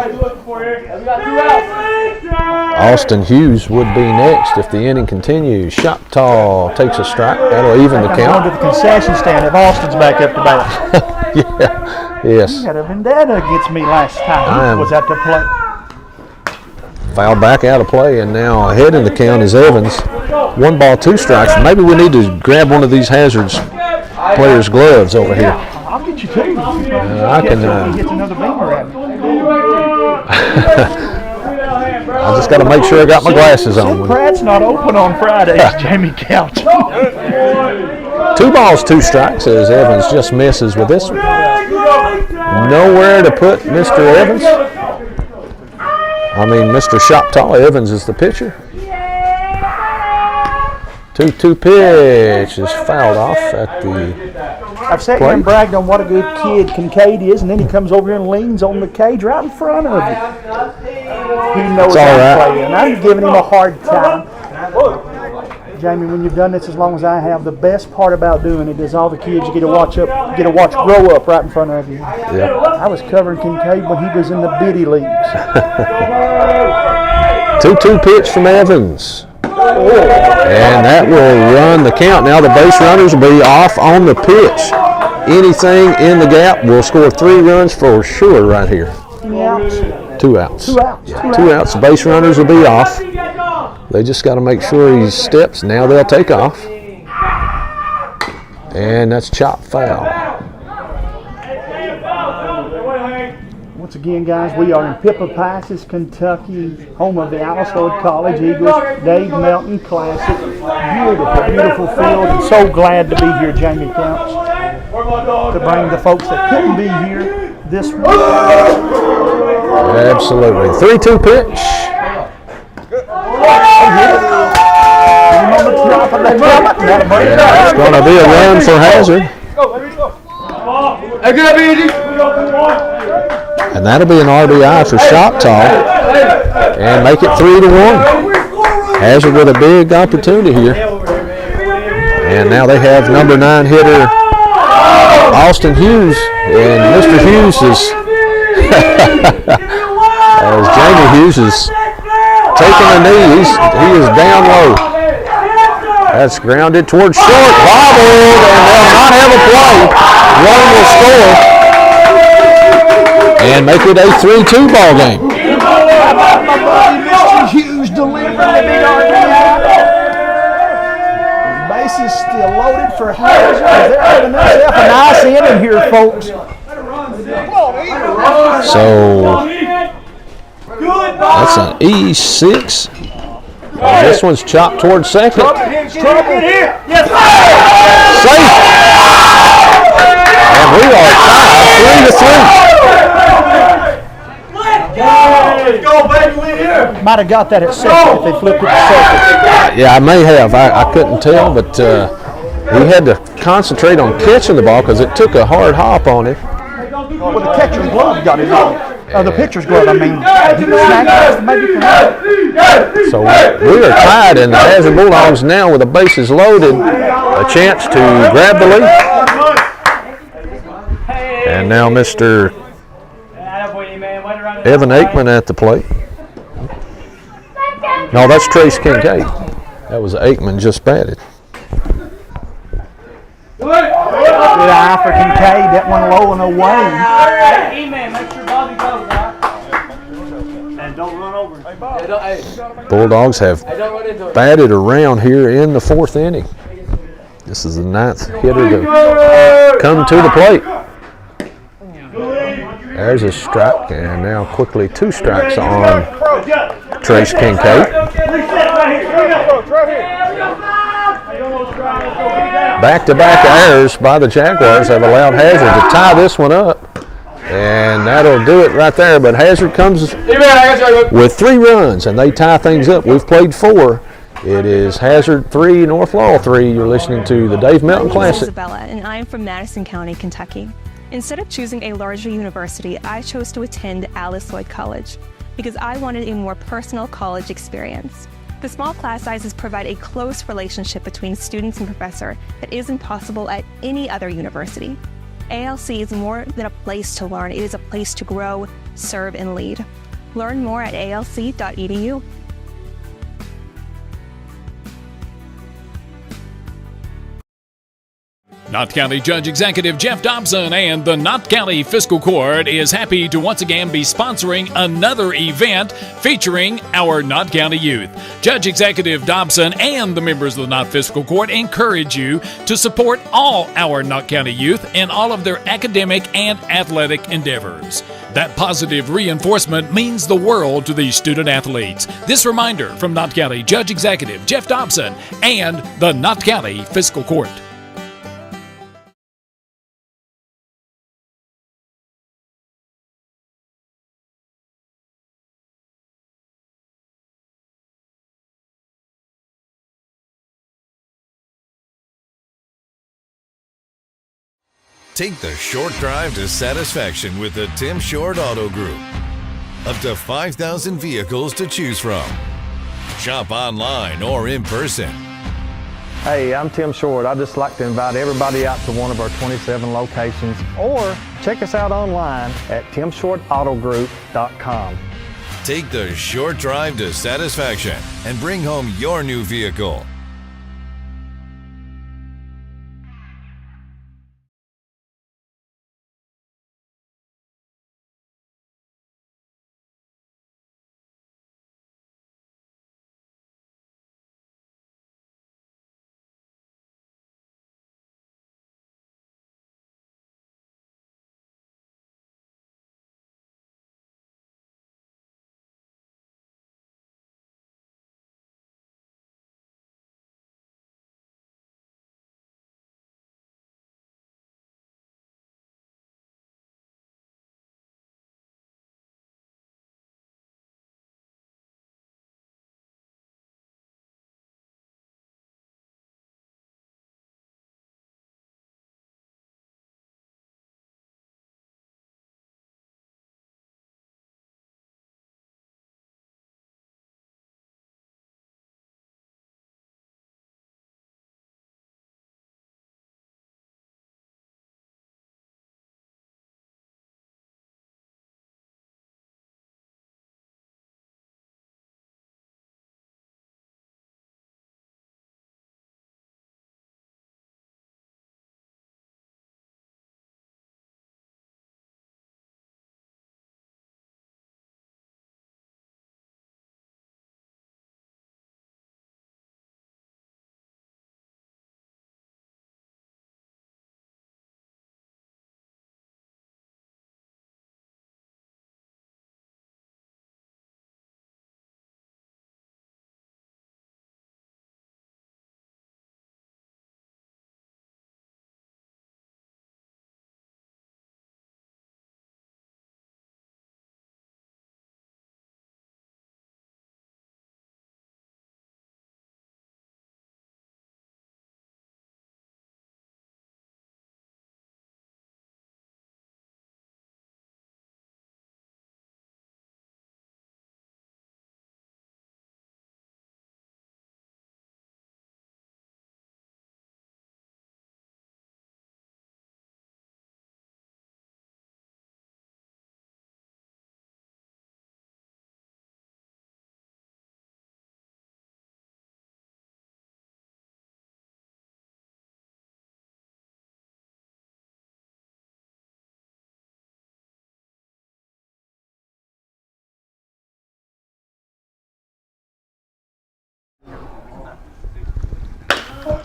Austin Hughes would be next if the inning continues. Shoptaw takes a strike. That'll even the count. I'm going to the concession stand if Austin's back up to bat. Yeah. Yes. He had a vendetta against me last time. Was at the plate. Foul back out of play, and now ahead in the count is Evans. 1 ball, 2 strikes. Maybe we need to grab one of these Hazards players' gloves over here. I'll get you two. I can. He gets another beamer at me. I just got to make sure I got my glasses on. Pratt's not open on Fridays, Jamie Couch. 2 balls, 2 strikes as Evans just misses with this one. Nowhere to put Mr. Evans. I mean, Mr. Shoptaw. Evans is the pitcher. 2-2 pitch is fouled off at the I've sat here and bragged on what a good kid Kincaid is, and then he comes over here and leans on the cage right in front of you. He knows I'm playing. I'm giving him a hard time. Jamie, when you've done this as long as I have, the best part about doing it is all the kids you get to watch grow up right in front of you. Yep. I was covering Kincaid when he was in the biddy leagues. 2-2 pitch from Evans. And that will run the count. Now the base runners will be off on the pitch. Anything in the gap will score 3 runs for sure right here. 2 outs. 2 outs. 2 outs. Yeah, 2 outs. The base runners will be off. They just got to make sure he steps. Now they'll take off. And that's chop foul. Once again, guys, we are in Pippapassas, Kentucky, home of the Alice Lloyd College Eagles Dave Melton Classic. Beautiful, beautiful field, and so glad to be here, Jamie Counts, to bring the folks that couldn't be here this week. Absolutely. 3-2 pitch. It's going to be a run for Hazard. And that'll be an RBI for Shoptaw and make it 3-1. Hazard with a big opportunity here. And now they have number 9 hitter Austin Hughes. And Mr. Hughes is, as Jamie Hughes is taking a knee, he is down low. That's grounded towards short, bobbled, and they'll not have a play. One will score and make it a 3-2 ball game. Mr. Hughes delivering the big RBI. Bases still loaded for Hazard. They're having themselves a nice inning here, folks. So that's an E6. This one's chopped towards second. Safe. And we are tied 3-3. Let's go, baby, we here. Might have got that at second if they flipped it to second. Yeah, I may have. I couldn't tell, but he had to concentrate on catching the ball because it took a hard hop on him. Well, the catcher's glove got it on. Oh, the pitcher's glove. I mean, snag maybe from So we are tied, and the Hazard Bulldogs now with the bases loaded, a chance to grab the lead. And now Mr. Evan Aikman at the plate. No, that's Trace Kincaid. That was Aikman just batted. Good eye for Kincaid. That one low and away. Make sure Bobby goes, and don't run over. Bulldogs have batted around here in the 4th inning. This is the 9th hitter to come to the plate. There's a strike, and now quickly 2 strikes on Trace Kincaid. Back-to-back errors by the Jaguars have allowed Hazard to tie this one up. And that'll do it right there. But Hazard comes with 3 runs, and they tie things up. We've played 4. It is Hazard 3, North Laurel 3. You're listening to the Dave Melton My name is Classic. Isabella, and I'm from Madison County, Kentucky. Instead of choosing a larger university, I chose to attend Alice Lloyd College because I wanted a more personal college experience. The small class sizes provide a close relationship between students and professor that isn't possible at any other university. ALC is more than a place to learn, it is a place to grow, serve, and lead. Learn more at alc.edu. Knott County Judge Executive Jeff Dobson and the Knott County Fiscal Court is happy to once again be sponsoring another event featuring our Knott County youth. Judge Executive Dobson and the members of the Knott Fiscal Court encourage you to support all our Knott County youth in all of their academic and athletic endeavors. That positive reinforcement means the world to these student athletes. This reminder from Knott County Judge Executive Jeff Dobson and the Knott County Fiscal Court. Take the short drive to satisfaction with the Tim Short Auto Group. Up to 5,000 vehicles to choose from. Shop online or in person. Hey, I'm Tim Short. I'd just like to invite everybody out to one of our 27 locations, or check us out online at timshortautogroup.com. Take the short drive to satisfaction and bring home your new vehicle.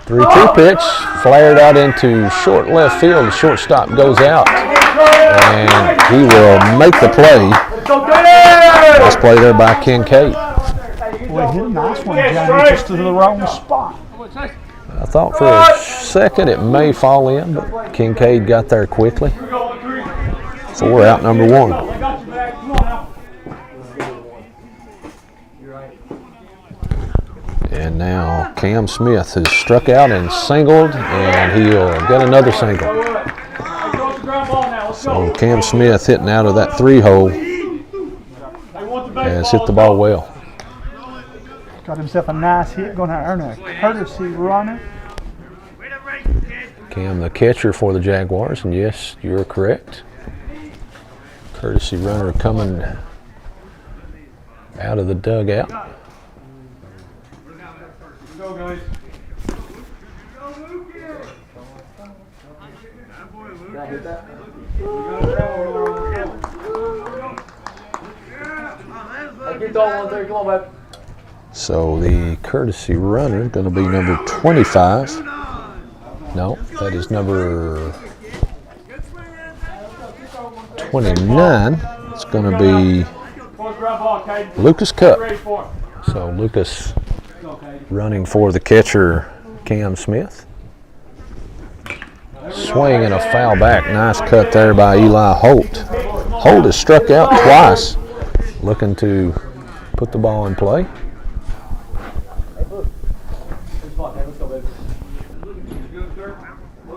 3-2 pitch, flared out into short left field. The shortstop goes out, and he will make the play. Nice play there by Kincaid. Boy, hit a nice one, Johnny, just to the wrong spot. I thought for a second it may fall in, but Kincaid got there quickly. 4 out, number 1. And now Cam Smith has struck out and singled, and he'll get another single. So Cam Smith, hitting out of that 3-hole, has hit the ball well. Got himself a nice hit, going to earn a courtesy runner. Cam, the catcher for the Jaguars, and yes, you're correct. Courtesy runner coming out of the dugout. Go, guys. So the courtesy runner is going to be number 25. No, that is number 29. It's going to be Lucas Cup. So Lucas running for the catcher, Cam Smith. Swing and a foul back. Nice cut there by Eli Holt. Holt has struck out twice, looking to put the ball in play.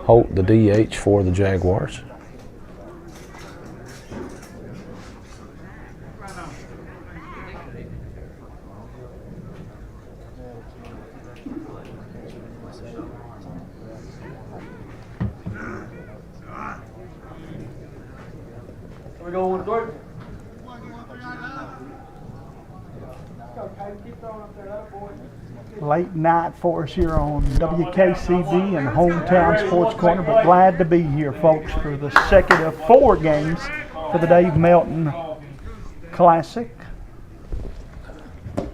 Holt, the DH for the Jaguars. We go 1-3. Late night for us here on WKCB and Hometown Sports Corner, but glad to be here, folks, for the second of 4 games for the Dave Melton Classic.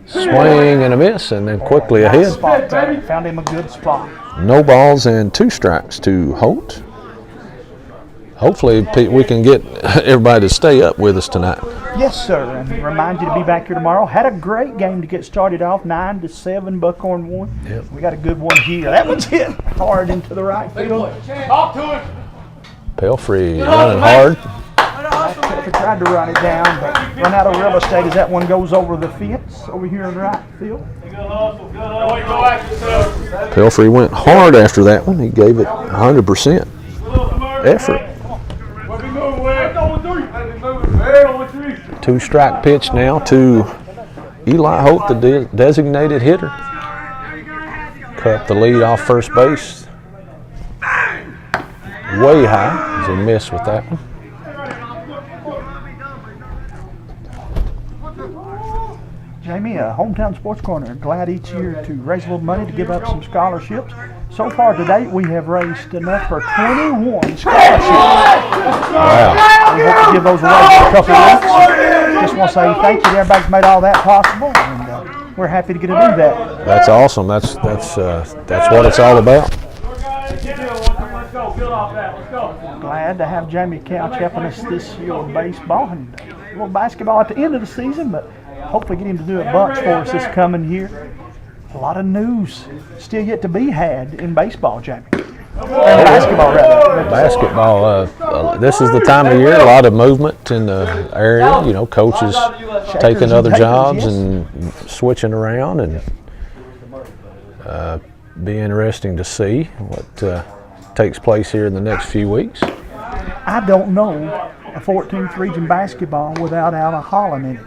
Swing and a miss, and then quickly ahead. Spot there. Found him a good spot. No balls and 2 strikes to Holt. Hopefully we can get everybody to stay up with us tonight. Yes, sir, and remind you to be back here tomorrow. Had a great game to get started off, 9-7, Buckhorn won. Yep. We got a good one here. That one's hit hard into the right field. Talk to him. Pelfrey running hard. We tried to run it down, but run out of real estate as that one goes over the fence over here in right field. Pelfrey went hard after that one. He gave it 100% effort. 2-strike pitch now to Eli Holt, the designated hitter. Cut the lead off first base. Way high. There's a miss with that one. Jamie, Hometown Sports Corner, glad each year to raise a little money to give up some scholarships. So far to date, we have raised enough for 21 scholarships. Wow. We hope to give those away in a couple of weeks. Just want to say thank you to everybody who's made all that possible, and we're happy to get to do that. That's awesome. That's what it's all about. Glad to have Jamie Couch helping us this year with baseball and a little basketball at the end of the season, but hopefully get him to do a bunch for us this coming year. A lot of news still yet to be had in baseball, Jamie. Basketball, rather. Basketball, this is the time of year, a lot of movement in the area, you know, coaches taking other jobs and switching around, and be interesting to see what takes place here in the next few weeks. I don't know a 14th region basketball without Alva Holland in it.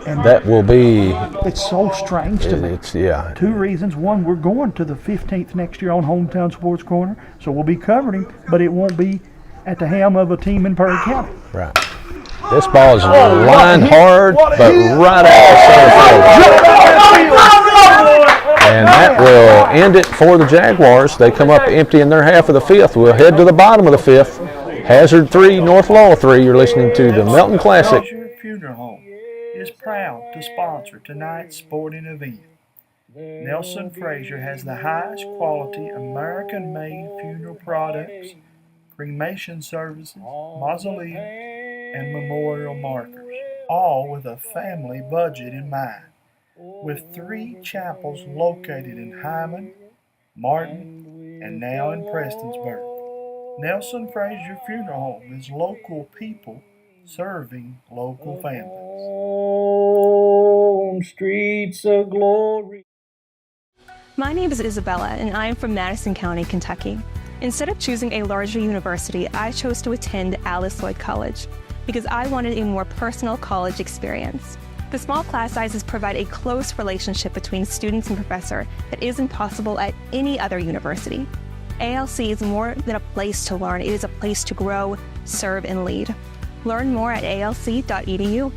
And that will be. It's so strange to me. Yeah. 2 reasons. One, we're going to the 15th next year on Hometown Sports Corner, so we'll be covering him, but it won't be at the helm of a team in Perry County. Right. This ball is lined hard, but right out of center field. And that will end it for the Jaguars. They come up empty in their half of the 5th. We'll head to the bottom of the 5th. Hazard 3, North Laurel 3. You're listening to the Melton Classic. Funeral Home is proud to sponsor tonight's sporting event. Nelson Frazier has the highest quality American-made funeral products, cremation services, mausoleums, and memorial markers, all with a family budget in mind. With 3 chapels located in Hyman, Martin, and now in Prestonsburg, Nelson Frazier Funeral Home is local people serving local families. Streets of glory. My name is Isabella, and I am from Madison County, Kentucky. Instead of choosing a larger university, I chose to attend Alice Lloyd College because I wanted a more personal college experience. The small class sizes provide a close relationship between students and professor that isn't possible at any other university. ALC is more than a place to learn, it is a place to grow, serve, and lead. Learn more at alc.edu.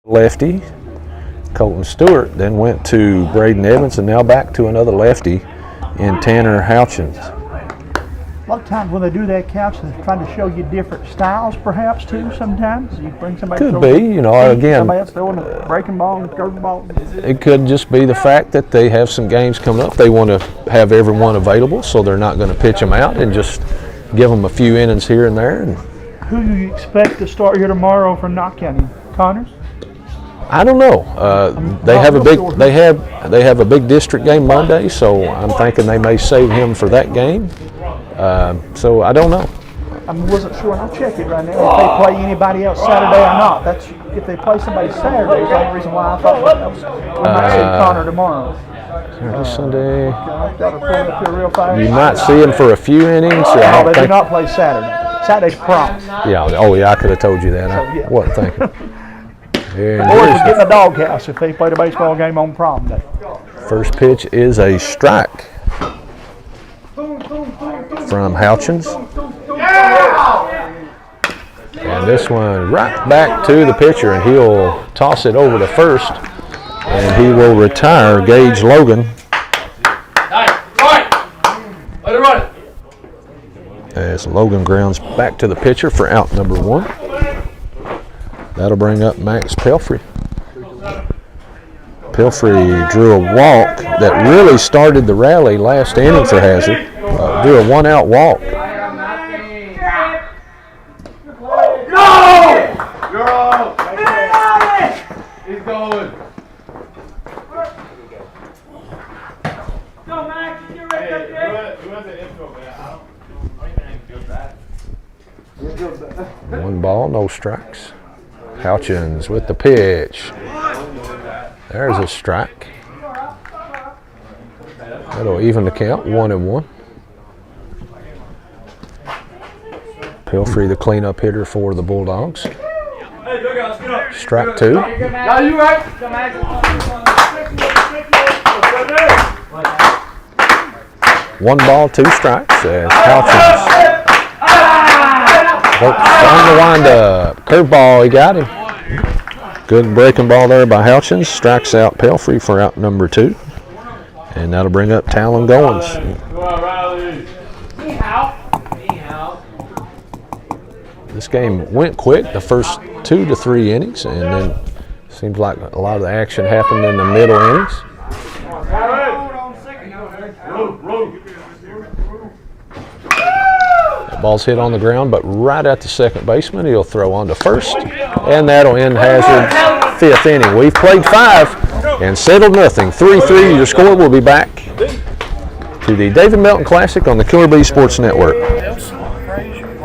Lefty, Colton Stewart, then went to Braden Evans, and now back to another lefty in Tanner Houchins. A lot of times when they do that couch, they're trying to show you different styles, perhaps, too, sometimes. You bring somebody Could be, you know, again, somebody else throwing a breaking ball and curving ball. it could just be the fact that they have some games coming up. They want to have everyone available, so they're not going to pitch them out and just give them a few innings here and there. And who do you expect to start here tomorrow from Knott County? Connors? I don't know. They have a big district game Monday, so I'm thinking they may save him for that game. So I don't know. I wasn't sure, and I'll check it right now, if they play anybody else Saturday or not. That's if they play somebody Saturday, is the only reason why I thought that was. We might see Connor tomorrow. Saturday, Sunday. Gotta pull it up here real fast. You might see him for a few innings. No, they do not play Saturday. Saturday's prom. Yeah. Oh, yeah. I could have told you that. I wasn't thinking. The boys would get in the doghouse if they played a baseball game on prom day. First pitch is a strike from Houchins. And this one right back to the pitcher, and he'll toss it over to first, and he will retire Gage Logan. As Logan grounds back to the pitcher for out number 1. That'll bring up Max Pelfrey. Pelfrey drew a walk that really started the rally last inning for Hazard. Drew a 1-out walk. He's going. Go, Max. Get ready up there. Who has the intro, man? I don't even think it feels bad. 1 ball, no strikes. Houchins with the pitch. There's a strike. That'll even the count, 1-1. Pelfrey, the cleanup hitter for the Bulldogs. Strike 2. Now you right. 1 ball, 2 strikes as Houchins works on the windup. Curveball, he got him. Good breaking ball there by Houchins. Strikes out Pelfrey for out number 2. And that'll bring up Talon Goins. This game went quick the first 2 to 3 innings, and then seems like a lot of the action happened in the middle innings. That ball's hit on the ground, but right at the second baseman. He'll throw on to first, and that'll end Hazard's 5th inning. We've played 5 and settled nothing. 3-3 your score. We'll be back to the David Melton Classic on the Killer Bee Sports Network. Nelson Frazier is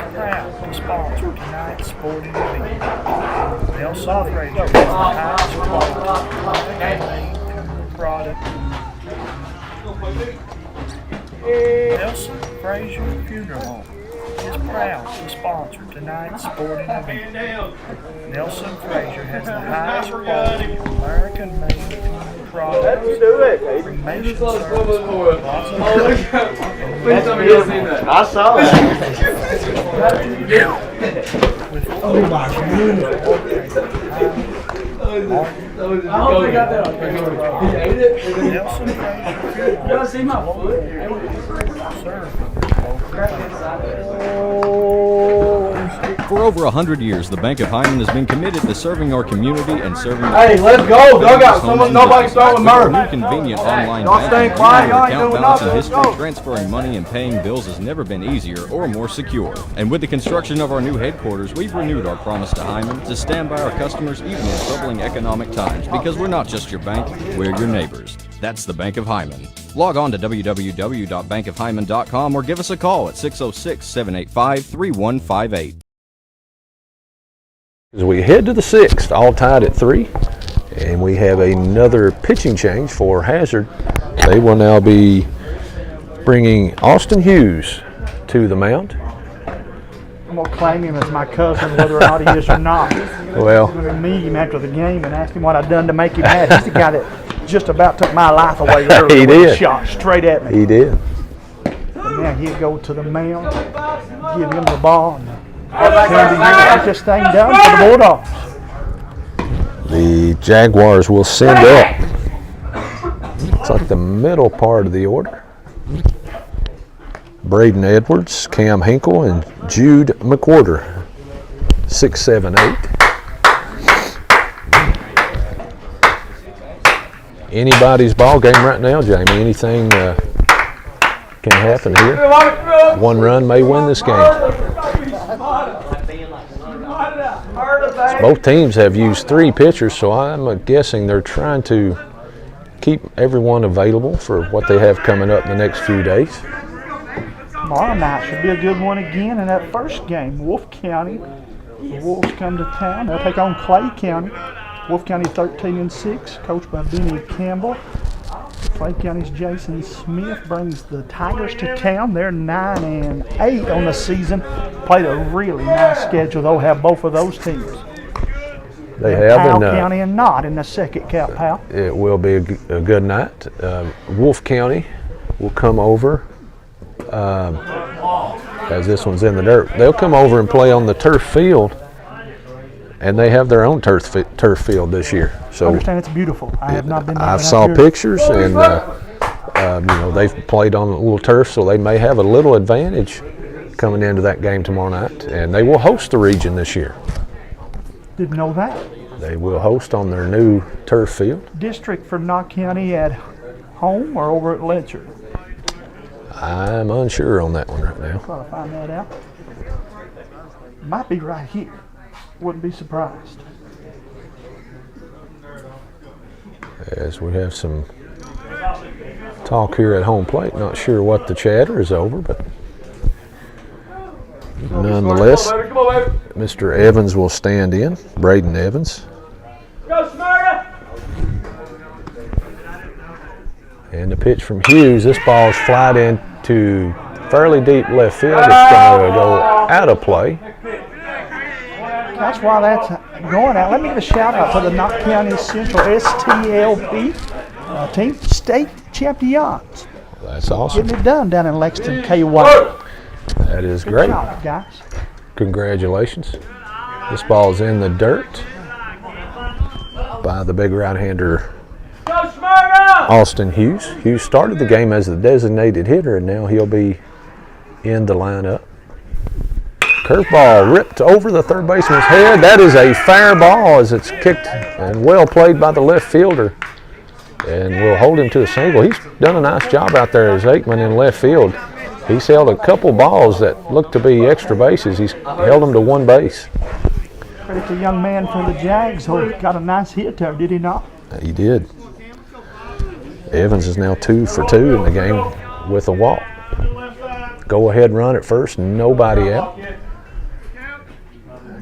proud to sponsor tonight's sporting event. Nelson Frazier has the highest quality product. Nelson Frazier Funeral Home is proud to sponsor tonight's sporting event. Nelson Frazier has the highest quality American-made funeral products, cremation service, lots of I saw that. with Oh my goodness. I hope they got that on camera. He ate it? Nelson Frazier You want to see my foot? For over 100 years, the Bank of Hyman has been committed to serving our community and serving the Hey, let's go. Dugout. homes and Nobody's businesses. throwing With our murder. new convenient online Y'all stay banking, quiet. Y'all your ain't account doing balance and nothing. history, Let's go. transferring money and paying bills has never been easier or more secure. And with the construction of our new headquarters, we've renewed our promise to Hyman to stand by our customers even in troubling economic times, because we're not just your bank, we're your neighbors. That's the Bank of Hyman. Log on to www.bankofhyman.com or give us a call at 606-785-3158. As we head to the 6th, all tied at 3, and we have another pitching change for Hazard. They will now be bringing Austin Hughes to the mound. I'm going to claim him as my cousin, whether or not he is or not. Well, I'm going to meet him after the game and ask him what I've done to make him mad. He's the guy that just about took my life away earlier He with a did. shot straight at me. he did. And now he'll go to the mound, give him the ball, and get this thing done for the Bulldogs. The Jaguars will send up. It's like the middle part of the order. Braden Edwards, Cam Hinkle, and Jude McWhorter. 6, 7, 8. Anybody's ball game right now, Jamie. Anything can happen here. One run may win this game. Both teams have used 3 pitchers, so I'm guessing they're trying to keep everyone available for what they have coming up in the next few days. Tomorrow night should be a good one again in that first game. Wolfe County, the Wolves come to town. They'll take on Clay County. Wolfe County 13-6, coached by Benny Campbell. Clay County's Jason Smith brings the Tigers to town. They're 9-8 on the season. Played a really nice schedule. They'll have both of those teams. They have, Powell and County and not in the second cap, Powell. it will be a good night. Wolfe County will come over, as this one's in the dirt. They'll come over and play on the turf field, and they have their own turf field this year. I So understand it's beautiful. I have not been there. I saw pictures, and they've played on a little turf, so they may have a little advantage coming into that game tomorrow night. And they will host the region this year. Didn't know that. They will host on their new turf field. District for Knott County at home or over at Letcher? I'm unsure on that one right now. Try to find that out. Might be right here. Wouldn't be surprised. As we have some talk here at home plate, not sure what the chatter is over, but nonetheless, Mr. Evans will stand in, Braden Evans. And the pitch from Hughes, this ball is flied into fairly deep left field. It's going to go out of play. That's why that's going out. Let me give a shout out to the Knott County Central STLP team, state champions. That's awesome. Getting it done down in Lexington, KY. That is Good great. job, guys. Congratulations. This ball is in the dirt by the big right-hander Austin Hughes. Hughes started the game as the designated hitter, and now he'll be in the lineup. Curveball ripped over the third baseman's head. That is a fair ball as it's kicked and well played by the left fielder. And we'll hold him to a single. He's done a nice job out there as Aikman in left field. He's held a couple balls that look to be extra bases. He's held them to one base. Credit the young man from the Jags who got a nice hit there, did he not? He did. Evans is now 2 for 2 in the game with a walk. Go ahead run at first, nobody out.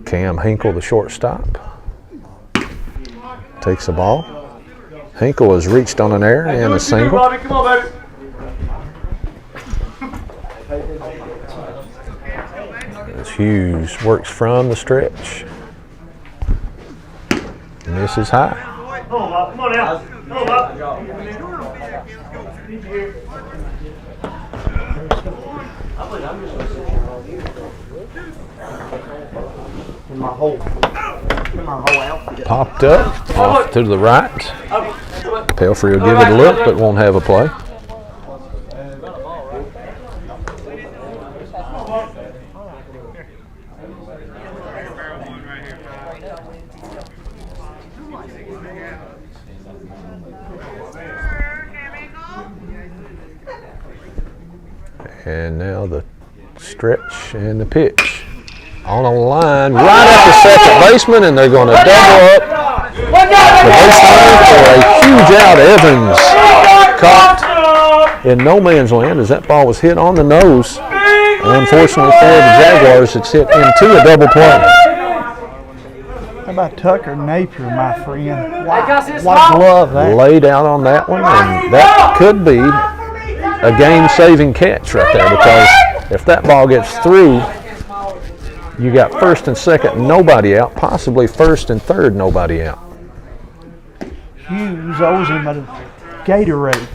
Cam Hinkle, the shortstop, takes the ball. Hinkle has reached on an error and a single. As Hughes works from the stretch. Misses high. Come on now. Come on. In my whole outfit. Popped up, off to the right. Pelfrey will give it a look, but won't have a play. And now the stretch and the pitch. On the line, right at the second baseman, and they're going to double up the baseline for a huge out. Evans caught in no man's land as that ball was hit on the nose. Unfortunately for the Jaguars, it's hit into a double play. How about Tucker Napier, my friend? What a glove that. Laid out on that one, and that could be a game-saving catch right there, because if that ball gets through, you got first and second, nobody out, possibly first and third, nobody out. Hughes owes him a Gatorade.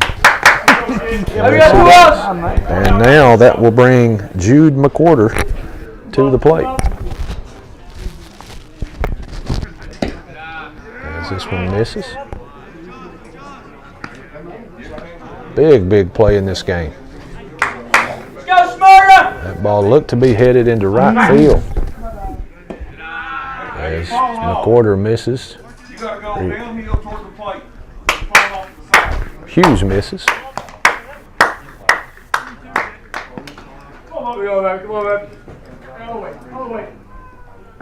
And now that will bring Jude McWhorter to the plate. As this one misses. Big play in this game. That ball looked to be headed into right field. As McWhorter misses. Hughes misses.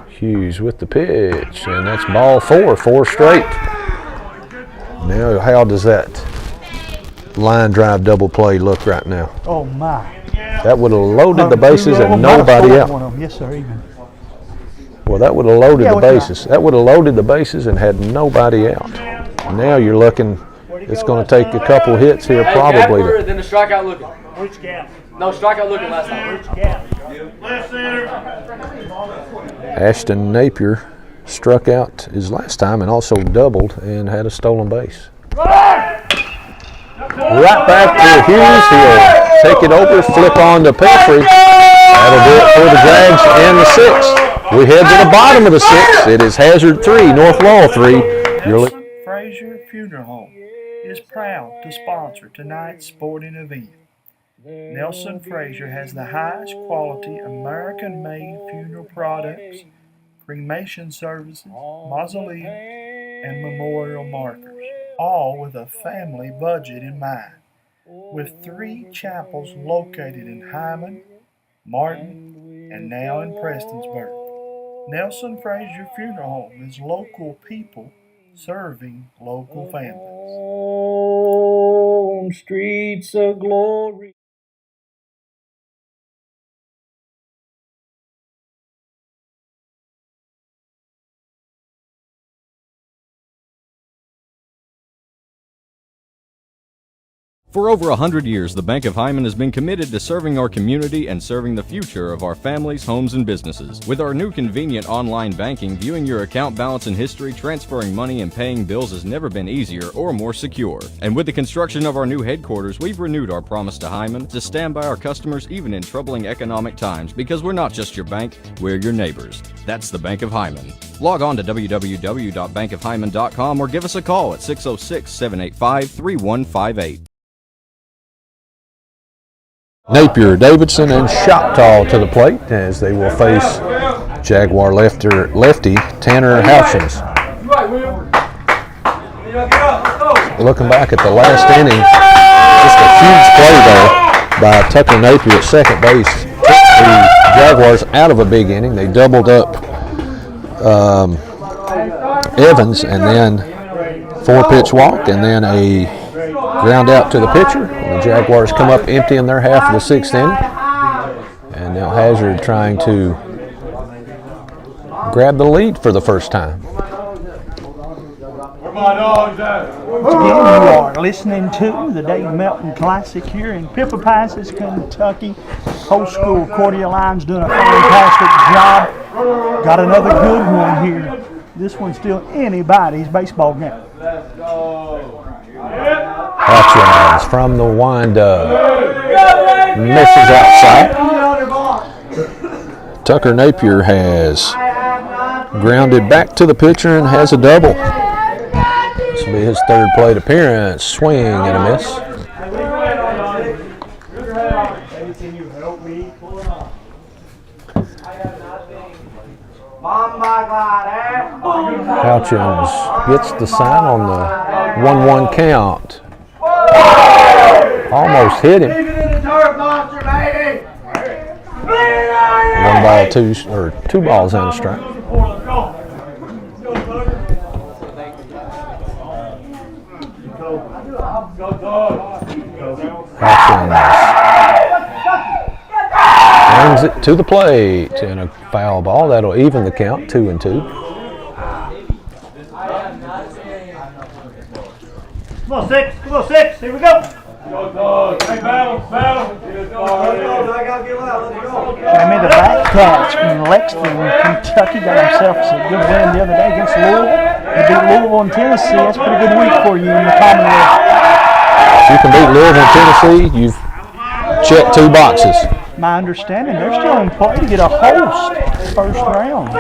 Hughes with the pitch, and that's ball four straight. Now how does that line drive double play look right now? Oh my. That would have loaded the bases and nobody out. Yes, sir, even. Well, that would have loaded the bases. That would have loaded the bases and had nobody out. Now you're looking, it's going to take a couple hits here probably. Then the strikeout looking. Which gap? No, strikeout looking last time. Which gap? Left center. Ashton Napier struck out his last time and also doubled and had a stolen base. Right back to Hughes. He'll take it over, flip on to Pelfrey. That'll do it for the Jags in the sixth. We head to the bottom of the sixth. It is Hazard 3, North Laurel 3. Nelson Frazier Funeral Home is proud to sponsor tonight's sporting event. Nelson Frazier has the highest quality American-made funeral products, cremation services, mausoleums, and memorial markers, all with a family budget in mind. With 3 chapels located in Hyman, Martin, and now in Prestonsburg, Nelson Frazier Funeral Home is local people serving local families. On streets of glory. For over 100 years, the Bank of Hyman has been committed to serving our community and serving the future of our families, homes, and businesses. With our new convenient online banking, viewing your account balance and history, transferring money, and paying bills has never been easier or more secure. And with the construction of our new headquarters, we've renewed our promise to Hyman to stand by our customers even in troubling economic times, because we're not just your bank, we're your neighbors. That's the Bank of Hyman. Log on to www.bankofhyman.com or give us a call at 606-785-3158. Napier, Davidson, and Shoptall to the plate as they will face Jaguar lefty Tanner Houchins. Looking back at the last inning, just a huge play there by Tucker Napier at second base. Took the Jaguars out of a big inning. They doubled up Evans, and then 4-pitch walk, and then a ground out to the pitcher. The Jaguars come up empty in their half of the 6th inning. And now Hazard trying to grab the lead for the first time. Once again, you are listening to the Dave Melton Classic here in Pippapasis, Kentucky. Whole school Cordia Line's doing a fantastic job. Got another good one here. This one's still anybody's baseball game. Hutchins from the windup. Misses outside. Tucker Napier has grounded back to the pitcher and has a double. This will be his third plate appearance. Swing and a miss. Hutchins gets the sign on the 1-1 count. Almost hit him. 1 ball, two balls and a strike. Hutchins brings it to the plate and a foul ball. That'll even the count, 2-2. Come on, six. Here we go. Jimmy, the back catch from Lexington, Kentucky, got himself a good win the other day against Louisville. He beat Louisville and Tennessee. That's a pretty good week for you in the Commonwealth. If you can beat Louisville and Tennessee, you've checked 2 boxes. My understanding, they're still in play to get a host first round.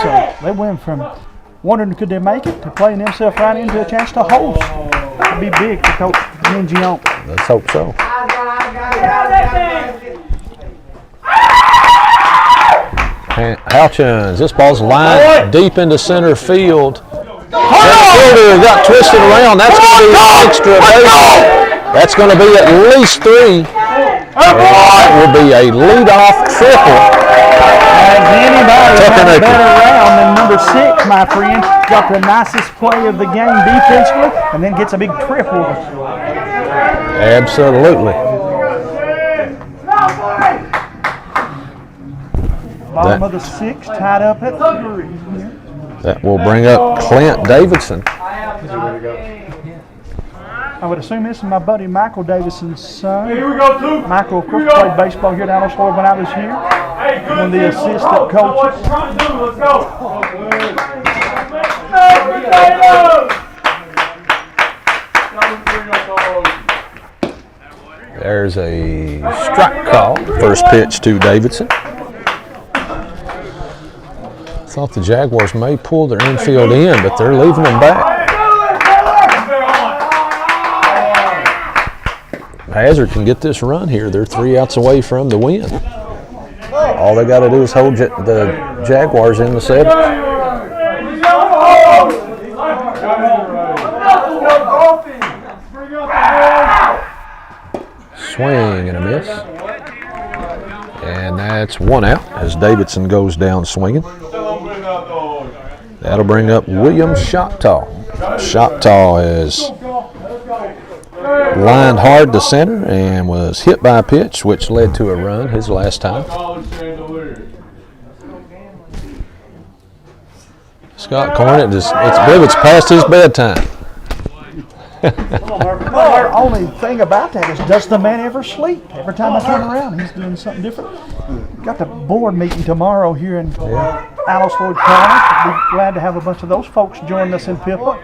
So they went from wondering could they make it to playing themselves right into a chance to host. It'd be big for Coach Mingion. Let's hope so. Hutchins, this ball's lined deep into center field. Center fielder got twisted around. That's going to be an extra base. That's going to be at least 3. That will be a leadoff triple. As anybody had a better round than number 6, my friend. Got the nicest play of the game defensively and then gets a big triple. Absolutely. Bottom of the 6, tied up at 3. That will bring up Clint Davidson. I would assume this is my buddy Michael Davidson's son. Here we go, too. Michael, of course, played baseball here at Alice Floyd when I was here. One of the assistant coaches. Let's go. There's a strike call. First pitch to Davidson. Thought the Jaguars may pull their infield in, but they're leaving them back. Hazard can get this run here. They're 3 outs away from the win. All they got to do is hold the Jaguars in the 7th. Swing and a miss. And that's 1 out as Davidson goes down swinging. That'll bring up William Shoptaw. Shoptaw has lined hard to center and was hit by a pitch, which led to a run his last time. Scott Cornett, I believe it's past his bedtime. The only thing about that is, does the man ever sleep? Every time I turn around, he's doing something different. Got the board meeting tomorrow here in Alice Floyd College. Be glad to have a bunch of those folks join us in Pippa.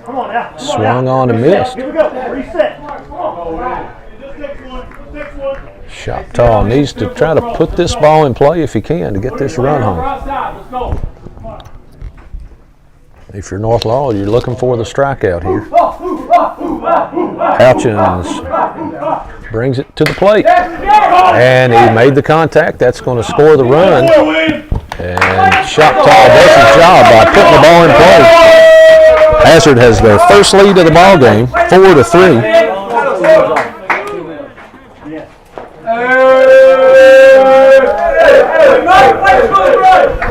Come on now. Swung on and missed. Here we go. Reset. Shoptaw needs to try to put this ball in play if he can to get this run home. If you're North Laurel, you're looking for the strikeout here. Hutchins brings it to the plate. And he made the contact. That's going to score the run. And Shoptaw does his job by putting the ball in play. Hazard has their first lead of the ball game, 4-3.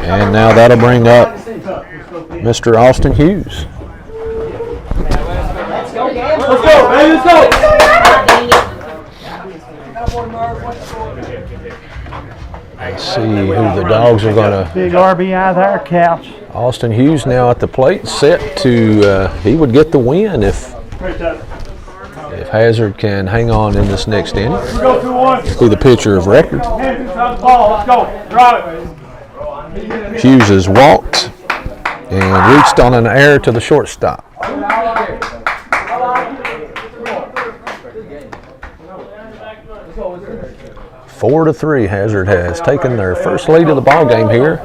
And now that'll bring up Mr. Austin Hughes. Let's go, baby, let's go. Let's see who the Dogs are going to. Big RBI there, Couch. Austin Hughes now at the plate, set to, he would get the win if Hazard can hang on in this next inning. Be the pitcher of record. Hughes has walked and reached on an error to the shortstop. 4-3, Hazard has taken their first lead of the ball game here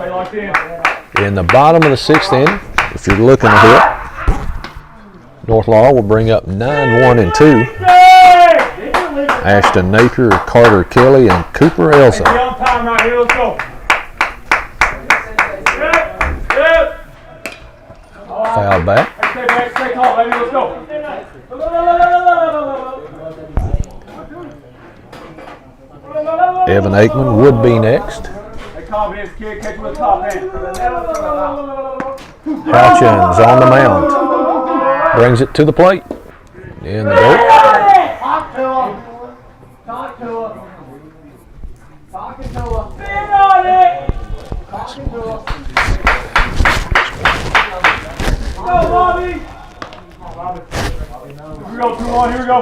in the bottom of the 6th inning. If you're looking ahead, North Laurel will bring up 9-1 and 2. Ashton Napier, Carter Kelly, and Cooper Elsa. Foul back. Evan Aikman would be next. Hutchins on the mound. Brings it to the plate. In the dirt. Here we go, 2-1, here we go.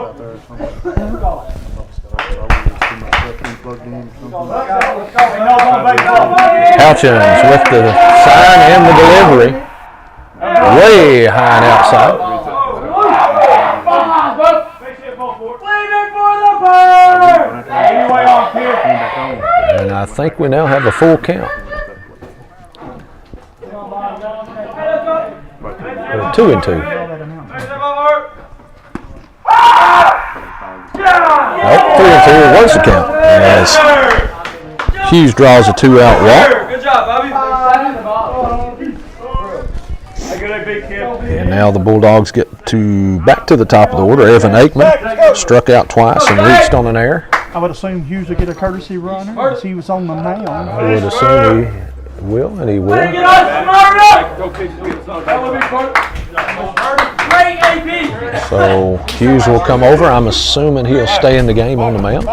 Hutchins with the sign and the delivery. Way high and outside. And I think we now have a full count. 2-2. Nope, 3-2 was the count. As Hughes draws a 2-out walk. Good job, Bobby. And now the Bulldogs get back to the top of the order. Evan Aikman struck out twice and reached on an error. I would assume Hughes would get a courtesy runner as he was on the mound. I would assume he will, and he will. So Hughes will come over. I'm assuming he'll stay in the game on the mound.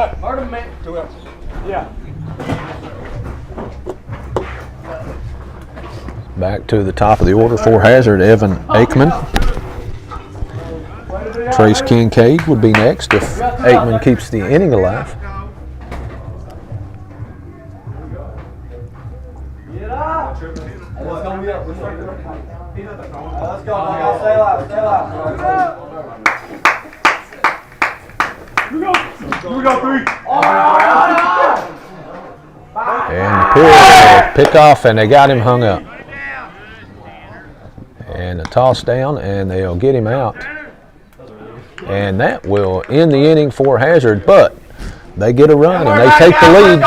Back to the top of the order for Hazard, Evan Aikman. Trace Kincaid would be next if Aikman keeps the inning alive. Let's go, stay alive, stay alive. Here we go, 3. And the pick off, and they got him hung up. And a toss down, and they'll get him out. And that will end the inning for Hazard, but they get a run and they take the lead.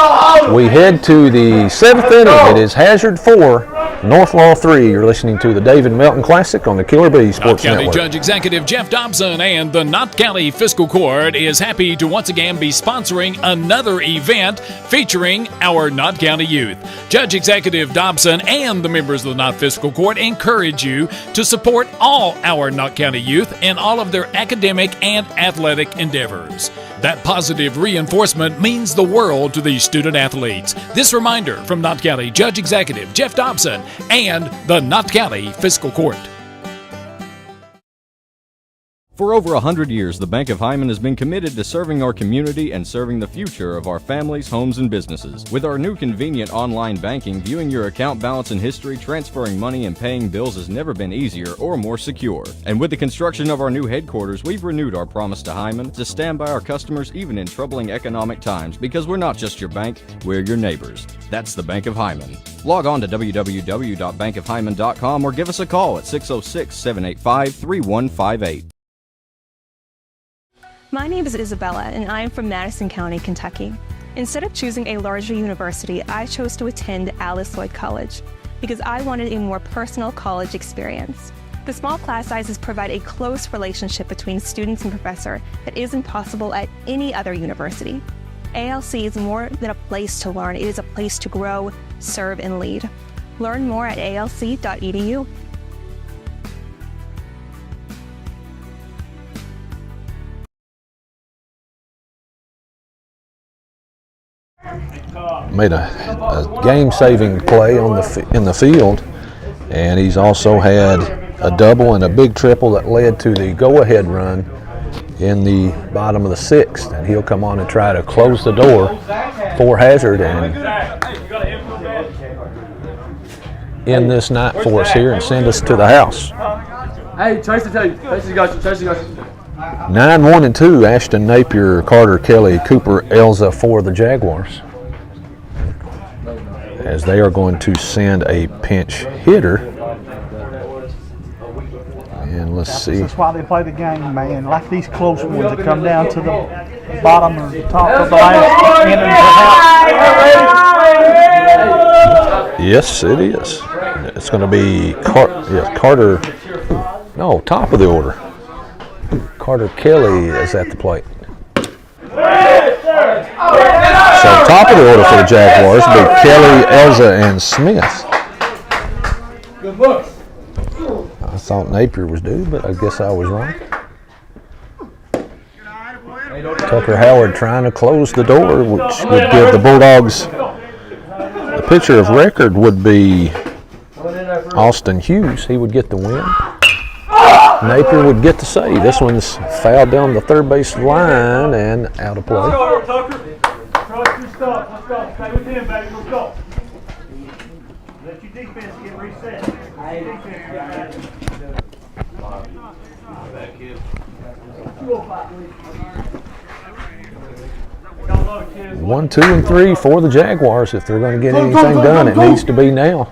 We head to the 7th inning. It is Hazard 4, North Laurel 3. You're listening to the David Melton Classic on the Killer Bee Sports Knott County Network. Judge Executive Jeff Dobson and the Knott County Fiscal Court is happy to once again be sponsoring another event featuring our Knott County youth. Judge Executive Dobson and the members of the Knott Fiscal Court encourage you to support all our Knott County youth in all of their academic and athletic endeavors. That positive reinforcement means the world to these student athletes. This reminder from Knott County Judge Executive Jeff Dobson and the Knott County Fiscal Court. For over 100 years, the Bank of Hyman has been committed to serving our community and serving the future of our families, homes, and businesses. With our new convenient online banking, viewing your account balance and history, transferring money, and paying bills has never been easier or more secure. And with the construction of our new headquarters, we've renewed our promise to Hyman to stand by our customers even in troubling economic times, because we're not just your bank, we're your neighbors. That's the Bank of Hyman. Log on to www.bankofhyman.com or give us a call at 606-785-3158. My name is Isabella, and I am from Madison County, Kentucky. Instead of choosing a larger university, I chose to attend Alice Lloyd College because I wanted a more personal college experience. The small class sizes provide a close relationship between students and professor that isn't possible at any other university. ALC is more than a place to learn, it is a place to grow, serve, and lead. Learn more at alc.edu. made a game-saving play on in the field, and he's also had a double and a big triple that led to the go-ahead run in the bottom of the 6th, and he'll come on and try to close the door for Hazard and end this night for us here and send us to the house. Hey, Tracy, got you. Tracy got you. 9-1-2, Ashton Napier, Carter Kelly, Cooper Elza for the Jaguars, as they are going to send a pinch hitter. And let's see. That's why they play the game, man. Like these close ones that come down to the bottom or the top of the last end of the house. Yes, it is. It's going to be Carter. No, top of the order. Carter Kelly is at the plate. So top of the order for the Jaguars will be Kelly, Elza, and Smith. Good looks. I thought Napier was due, but I guess I was wrong. Tucker Howard trying to close the door, which would give the Bulldogs the pitcher of record would be Austin Hughes. He would get the win. Napier would get the save. This one's fouled down the third base line and out of play. Let's go, Tucker. Trust your stuff. Let's go. Stay with him, baby. Let's go. Let your defense get reset. One, 2, and 3 for the Jaguars. If they're going to get anything done, it needs to be now.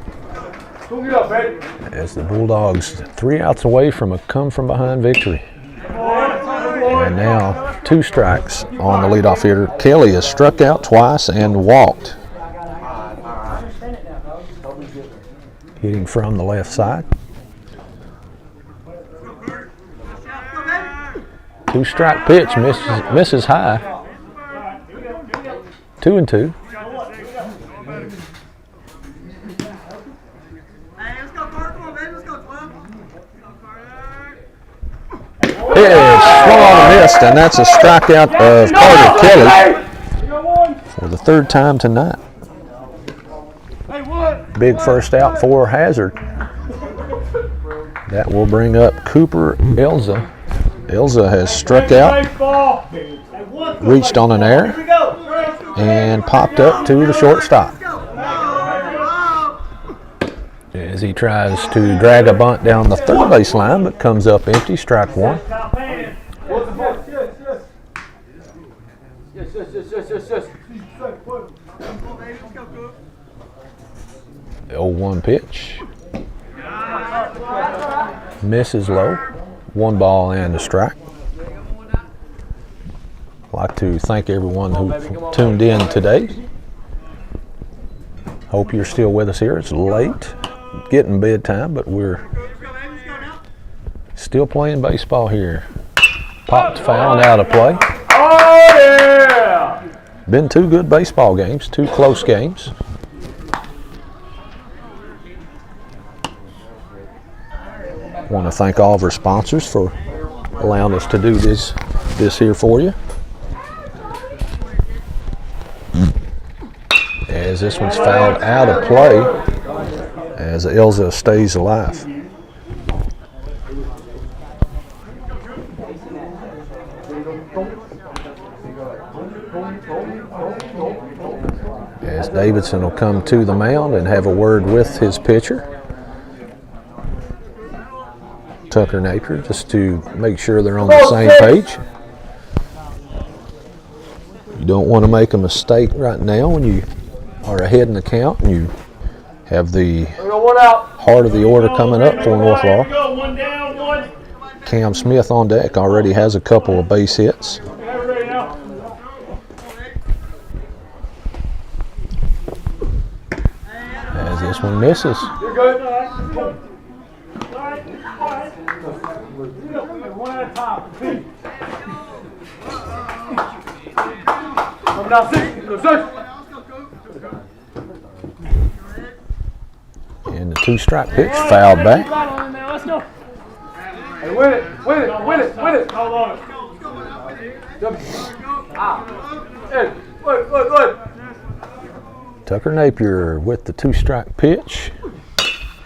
As the Bulldogs 3 outs away from a come-from-behind victory. And now 2 strikes on the leadoff hitter. Kelly has struck out twice and walked. Hitting from the left side. 2-strike pitch misses high. 2 and 2. Pitch swung on and missed, and that's a strikeout of Carter Kelly for the 3rd time tonight. Big first out for Hazard. That will bring up Cooper Elza. Elza has struck out, reached on an error, and popped up to the shortstop as he tries to drag a bunt down the third base line, but comes up empty. Strike 1. The 0-1 pitch misses low. 1 ball and a strike. I'd like to thank everyone who tuned in today. Hope you're still with us here. It's late, getting bedtime, but we're still playing baseball here. Popped foul and out of play. Oh, yeah! Been 2 good baseball games, 2 close games. Want to thank all of our sponsors for allowing us to do this here for you. As this one's fouled out of play as Elza stays alive. As Davidson will come to the mound and have a word with his pitcher, Tucker Napier, just to make sure they're on the same page. You don't want to make a mistake right now when you are ahead in the count and you have the heart of the order coming up for North Laurel. Cam Smith on deck already has a couple of base hits. As this one misses. And the 2-strike pitch fouled back. Hey, win it. Tucker Napier with the 2-strike pitch.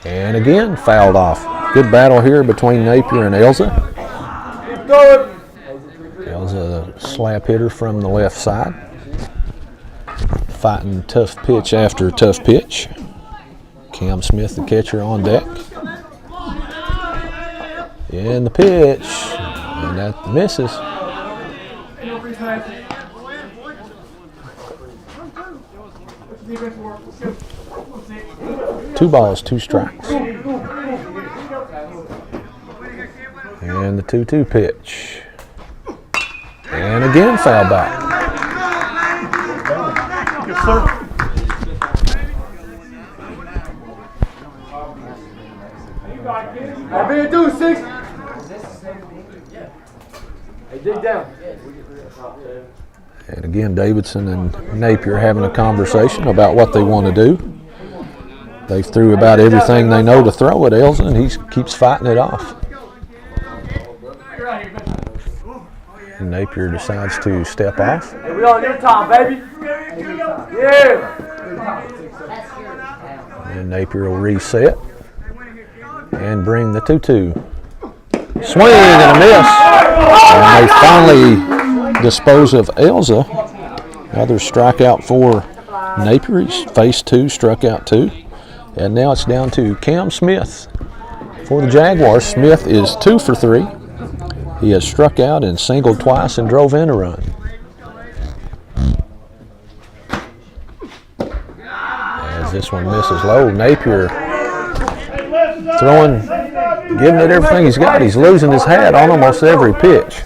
And again, fouled off. Good battle here between Napier and Elza. Elza, the slap hitter from the left side. Fighting tough pitch after tough pitch. Cam Smith, the catcher, on deck. And the pitch. And that misses. 2 balls, 2 strikes. And the 2-2 pitch. And again, foul back. Yes, sir. I'll be a 2-6. Hey, dig down. And again, Davidson and Napier having a conversation about what they want to do. They threw about everything they know to throw at Elza, and he keeps fighting it off. And Napier decides to step off. Hey, we on your time, baby. Yeah. And Napier will reset and bring the 2-2. Swing and a miss. And they finally dispose of Elza. Another strikeout for Napier. He's faced 2, struck out 2. And now it's down to Cam Smith for the Jaguars. Smith is 2 for 3. He has struck out and singled twice and drove in a run. As this one misses low, Napier throwing, giving it everything he's got. He's losing his hat on almost every pitch.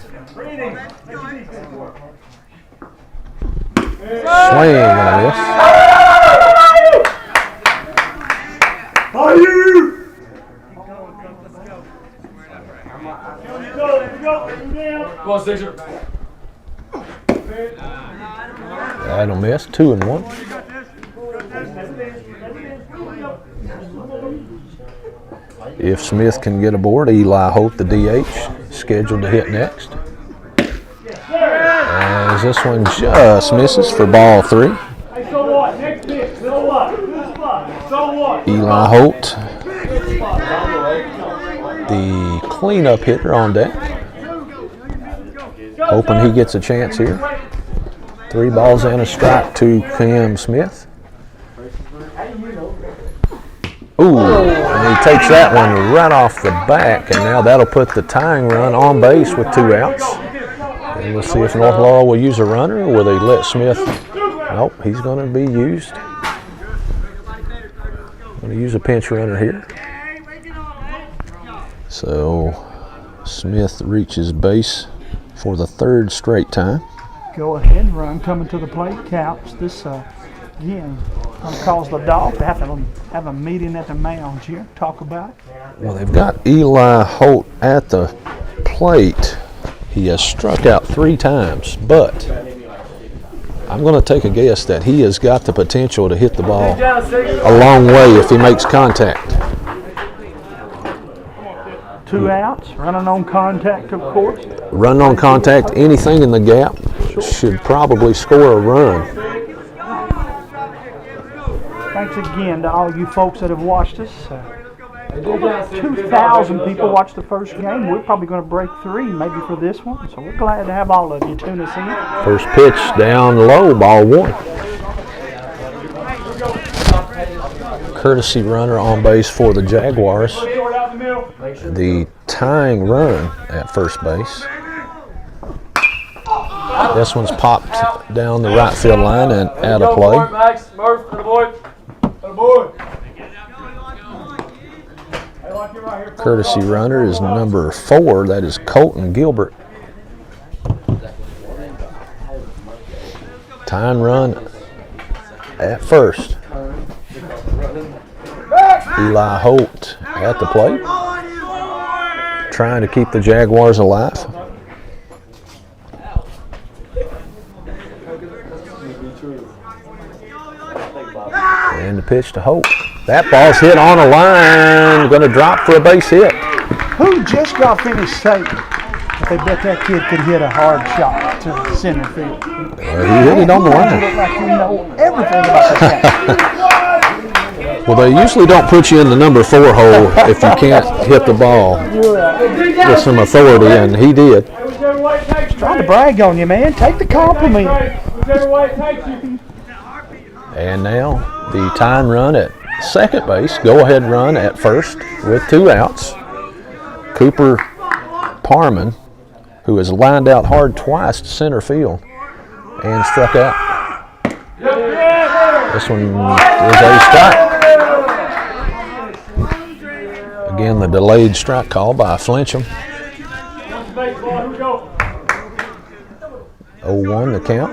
Swing and a miss. Go on, Sixer. That'll miss. 2-1. If Smith can get aboard, Eli Hope, the DH, scheduled to hit next. As this one just misses for ball 3. Eli Holt, the cleanup hitter on deck. Hoping he gets a chance here. 3 balls and a strike to Cam Smith. Ooh, and he takes that one right off the back, and now that'll put the tying run on base with 2 outs. And we'll see if North Laurel will use a runner, or will they let Smith? Nope, he's going to be used. Going to use a pinch runner here. So Smith reaches base for the 3rd straight time. Go ahead run coming to the plate counts. This again going to cause the dog to have a meeting at the mound here. Talk about it. Well, they've got Eli Holt at the plate. He has struck out 3 times, but I'm going to take a guess that he has got the potential to hit the ball a long way if he makes contact. 2 outs, running on contact, of course. Running on contact, anything in the gap should probably score a run. Thanks again to all you folks that have watched us. Over 2,000 people watched the first game. We're probably going to break 3 maybe for this one. So we're glad to have all of you tune us in. First pitch down low, ball 1. Courtesy runner on base for the Jaguars. The tying run at first base. This one's popped down the right field line and out of play. Courtesy runner is number 4. That is Colton Gilbert. Tying run at first. Eli Holt at the plate, trying to keep the Jaguars alive. And the pitch to Holt. That ball's hit on a line, going to drop for a base hit. Who just got finished saying But they bet that kid could hit a hard shot to center field. He hit it on the You line. look like you know everything about that game. Well, they usually don't put you in the number 4 hole if you can't hit the ball with some authority, and he did. Trying to brag on you, man. Take the compliment. And now the tying run at second base, go-ahead run at first with 2 outs. Cooper Parman, who has lined out hard twice to center field and struck out. This one is a strike. Again, the delayed strike call by Flincham. 0-1 the count.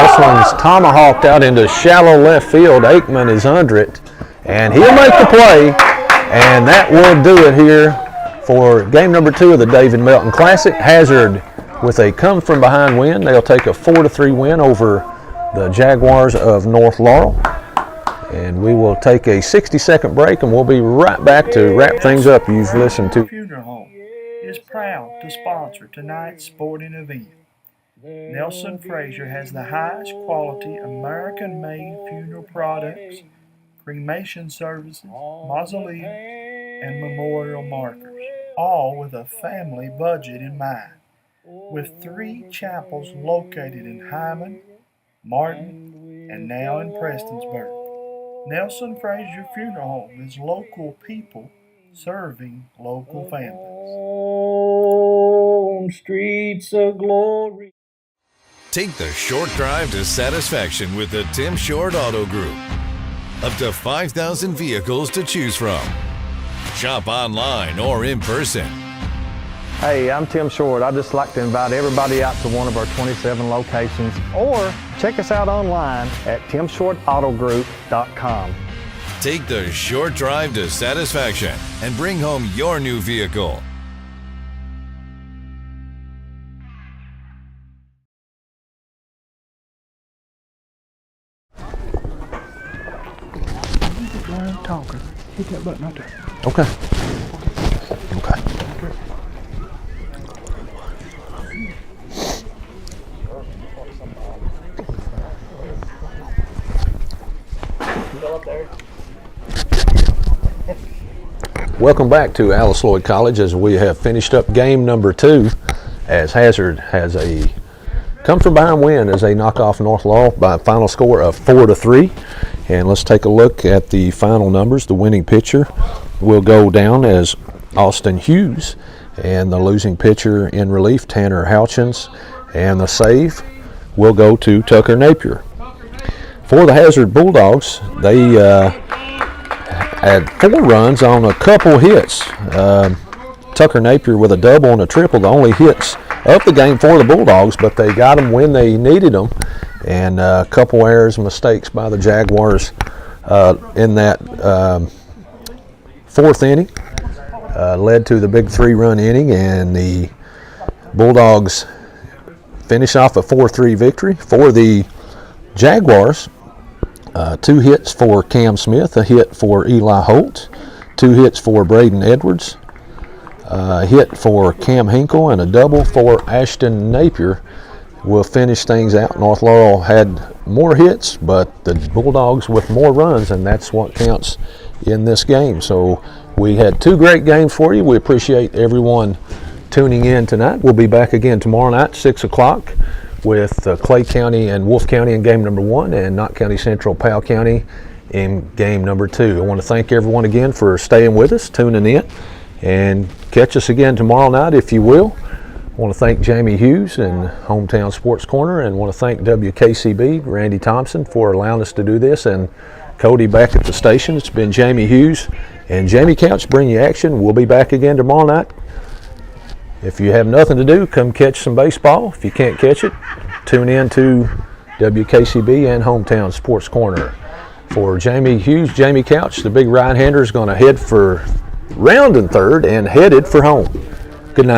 This one's tomahawked out into shallow left field. Aikman is under it, and he'll make the play, and that will do it here for game number 2 of the David Melton Classic. Hazard with a come-from-behind win. They'll take a 4-3 win over the Jaguars of North Laurel. And we will take a 60-second break, and we'll be right back to wrap things up. You've listened to Funeral Home is proud to sponsor tonight's sporting event. Nelson Frazier has the highest quality American-made funeral products, cremation services, mausoleums, and memorial markers, all with a family budget in mind. With 3 chapels located in Hyman, Martin, and now in Prestonsburg, Nelson Frazier Funeral Home is local people serving local families. Home streets of glory. Take the short drive to satisfaction with the Tim Short Auto Group. Up to 5,000 vehicles to choose from. Shop online or in person. Hey, I'm Tim Short. I'd just like to invite everybody out to one of our 27 locations, or check us out online at timshortautogroup.com. Take the short drive to satisfaction and bring home your new vehicle. Talking. Hit that button right there. Okay. Okay. Welcome back to Alice Lloyd College as we have finished up game number 2, as Hazard has a come-from-behind win as they knock off North Laurel by a final score of 4-3. And let's take a look at the final numbers. The winning pitcher will go down as Austin Hughes, and the losing pitcher in relief, Tanner Houchins, and the save will go to Tucker Napier. For the Hazard Bulldogs, they had 4 runs on a couple hits. Tucker Napier with a double and a triple, the only hits of the game for the Bulldogs, but they got them when they needed them. And a couple errors and mistakes by the Jaguars in that 4th inning led to the big 3-run inning, and the Bulldogs finish off a 4-3 victory. For the Jaguars, 2 hits for Cam Smith, a hit for Eli Holt, 2 hits for Braden Edwards, a hit for Cam Hinkle, and a double for Ashton Napier. Will finish things out. North Laurel had more hits, but the Bulldogs with more runs, and that's what counts in this game. So we had 2 great games for you. We appreciate everyone tuning in tonight. We'll be back again tomorrow night, 6 o'clock, with Clay County and Wolfe County in game number 1, and Knott County Central, Powell County in game number 2. I want to thank everyone again for staying with us, tuning in, and catch us again tomorrow night if you will. I want to thank Jamie Hughes and Hometown Sports Corner, and want to thank WKCB, Randy Thompson, for allowing us to do this, and Cody back at the station. It's been Jamie Hughes and Jamie Couch bring you action. We'll be back again tomorrow night. If you have nothing to do, come catch some baseball. If you can't catch it, tune in to WKCB and Hometown Sports Corner. For Jamie Hughes, Jamie Couch, the big right-hander, is going to head for round and third and headed for home. Good night.